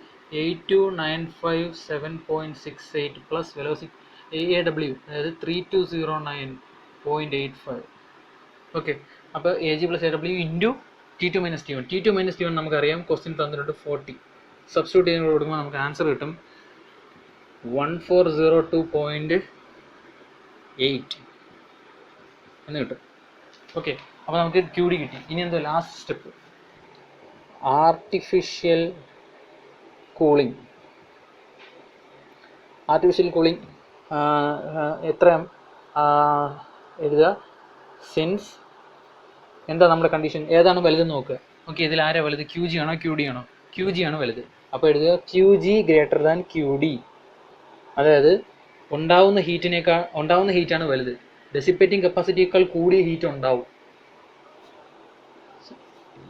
82,957.68 പ്ലസ് വെലോസിറ്റി Aw, അതായത് 3209.85. ഓക്കെ, അപ്പോൾ Ag plus Aw into T2 minus T1. T2 minus T1 നമുക്കറിയാം, ക്വസ്റ്റ്യൻ തന്നിട്ടുണ്ട് 40. സബ്സ്റ്റിറ്റ്യൂട്ട് ചെയ്ത് കൊടുക്കുമ്പോൾ നമുക്ക് ആൻസർ കിട്ടും 1402.8 എന്ന് കിട്ടും. ഓക്കെ, അപ്പോൾ നമുക്ക് QD കിട്ടി. ഇനി എന്തോ ലാസ്റ്റ് സ്റ്റെപ്പ്, ആർട്ടിഫിഷ്യൽ കൂളിംഗ്. എത്ര എഴുതുക? സിൻസ് എന്താ നമ്മുടെ കണ്ടീഷൻ, ഏതാണ് വലുതെന്ന് നോക്കുക. ഓക്കെ, ഇതിൽ ആരാ വലുത്? QG ആണോ QD ആണോ? QG ആണ് വലുത്. അപ്പോൾ എഴുതുക QG ഗ്രേറ്റർ ദാൻ QD. അതായത് ഉണ്ടാവുന്ന ഹീറ്റാണ് വലുത്. ഡെസിപ്പേറ്റിംഗ് കപ്പാസിറ്റിയേക്കാൾ കൂടിയ ഹീറ്റ് ഉണ്ടാവും.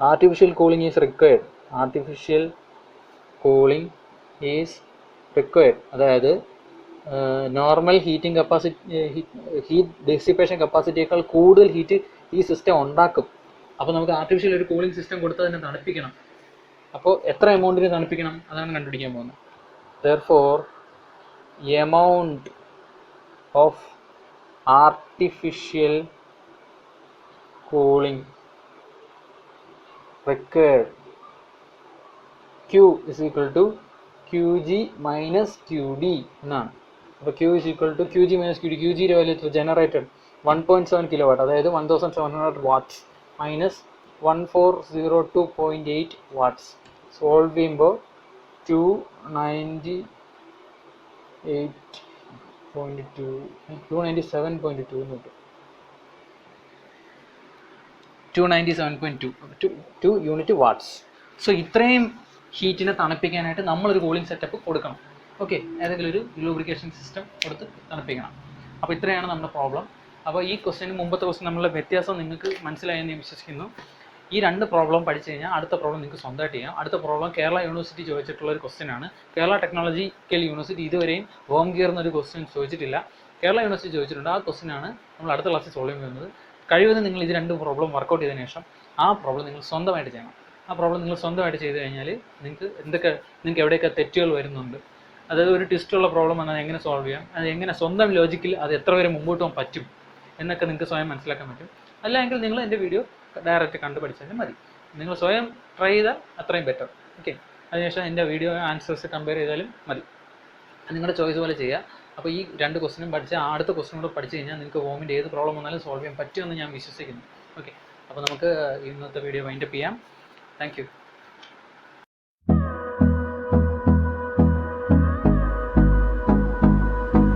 Artificial cooling is required. അതായത് നോർമൽ ഹീറ്റിംഗ് ഹീറ്റ് ഡെസിപ്പേഷൻ കപ്പാസിറ്റിയേക്കാൾ കൂടുതൽ ഹീറ്റ് ഈ സിസ്റ്റം ഉണ്ടാക്കും. അപ്പോൾ നമുക്ക് ആർട്ടിഫിഷ്യൽ ഒരു കൂളിംഗ് സിസ്റ്റം കൊടുത്ത് തന്നെ തണുപ്പിക്കണം. അപ്പോൾ എത്ര എമൗണ്ടിന് തണുപ്പിക്കണം അതാണ് കണ്ടുപിടിക്കാൻ പോകുന്നത്. Therefore, amount of artificial cooling required Q is equal to QG minus QD എന്നാണ്. അപ്പോൾ Q is equal to QG minus QD. QGയുടെ വാല്യൂ ജനറേറ്റഡ് 1.7 കിലോവാട്ട്, അതായത് 1700 വാട്ട്സ് മൈനസ് 1402.8 വാട്ട്സ്. സോൾവ് ചെയ്യുമ്പോൾ 297.2 എന്ന് കിട്ടും. 297.2 യൂണിറ്റ് വാട്ട്സ്. സോ ഇത്രയും ഹീറ്റിനെ തണുപ്പിക്കാനായിട്ട് നമ്മളൊരു കൂളിംഗ് സെറ്റപ്പ് കൊടുക്കണം. ഓക്കെ, ഏതെങ്കിലും ഒരു ലൂബ്രിക്കേഷൻ സിസ്റ്റം കൊടുത്ത് തണുപ്പിക്കണം. അപ്പോൾ ഇത്രയാണ് നമ്മുടെ പ്രോബ്ലം. അപ്പോൾ ഈ ക്വസ്റ്റ്യന് മുമ്പത്തെ ക്വസ്റ്റ്യൻ നമ്മളുടെ വ്യത്യാസം നിങ്ങൾക്ക് മനസ്സിലായെന്ന് ഞാൻ വിശ്വസിക്കുന്നു. ഈ രണ്ട് പ്രോബ്ലം പഠിച്ചു കഴിഞ്ഞാൽ അടുത്ത പ്രോബ്ലം നിങ്ങൾക്ക് സ്വന്തമായിട്ട് ചെയ്യാം. അടുത്ത പ്രോബ്ലം കേരള യൂണിവേഴ്സിറ്റി ചോദിച്ചിട്ടുള്ള ഒരു ക്വസ്റ്റ്യൻ ആണ്. കേരള ടെക്നോളജിക്കൽ യൂണിവേഴ്സിറ്റി ഇതുവരെയും വോം ഗിയർ എന്നൊരു ക്വസ്റ്റ്യൻ ചോദിച്ചിട്ടില്ല. കേരള യൂണിവേഴ്സിറ്റി ചോദിച്ചിട്ടുണ്ട്. ആ ക്വസ്റ്റ്യനാണ് നമ്മൾ അടുത്ത ക്ലാസ്സിൽ സോൾവ് ചെയ്യുന്നത്. കഴിവതും നിങ്ങൾ ഇത് രണ്ട് പ്രോബ്ലം വർക്കൗട്ട് ചെയ്തതിനു ശേഷം ആ പ്രോബ്ലം നിങ്ങൾ സ്വന്തമായിട്ട് ചെയ്യണം. ആ പ്രോബ്ലം നിങ്ങൾ സ്വന്തമായിട്ട് ചെയ്ത് കഴിഞ്ഞാൽ നിങ്ങൾക്ക് എവിടെയൊക്കെ തെറ്റുകൾ വരുന്നുണ്ട്, അതായത് ഒരു ട്വിസ്റ്റുള്ള പ്രോബ്ലം വന്നാൽ എങ്ങനെ സോൾവ് ചെയ്യാം, അത് എങ്ങനെ സ്വന്തം ലോജിക്കിൽ അത് എത്ര വരെ മുമ്പോട്ട് പോകാൻ പറ്റും എന്നൊക്കെ നിങ്ങൾക്ക് സ്വയം മനസ്സിലാക്കാൻ പറ്റും. അല്ലെങ്കിൽ നിങ്ങൾ എൻ്റെ വീഡിയോ ഡയറക്റ്റ് കണ്ടു പഠിച്ചാലും മതി. നിങ്ങൾ സ്വയം ട്രൈ ചെയ്താൽ അത്രയും ബെറ്റർ. ഓക്കെ, അതിനുശേഷം എൻ്റെ വീഡിയോ ആൻസേഴ്സ് കമ്പയർ ചെയ്താലും മതി. നിങ്ങളുടെ ചോയ്സ് പോലെ ചെയ്യുക. അപ്പോൾ ഈ രണ്ട് ക്വസ്റ്റ്യനും പഠിച്ച് അടുത്ത ക്വസ്റ്റ്യൻ കൂടെ പഠിച്ചു കഴിഞ്ഞാൽ നിങ്ങൾക്ക് വോമിൻ്റെ ഏത് പ്രോബ്ലം വന്നാലും സോൾവ് ചെയ്യാൻ പറ്റുമെന്ന് ഞാൻ വിശ്വസിക്കുന്നു. ഓക്കെ, അപ്പോൾ നമുക്ക് ഇന്നത്തെ വീഡിയോ വൈൻഡപ്പ് ചെയ്യാം. Thank you.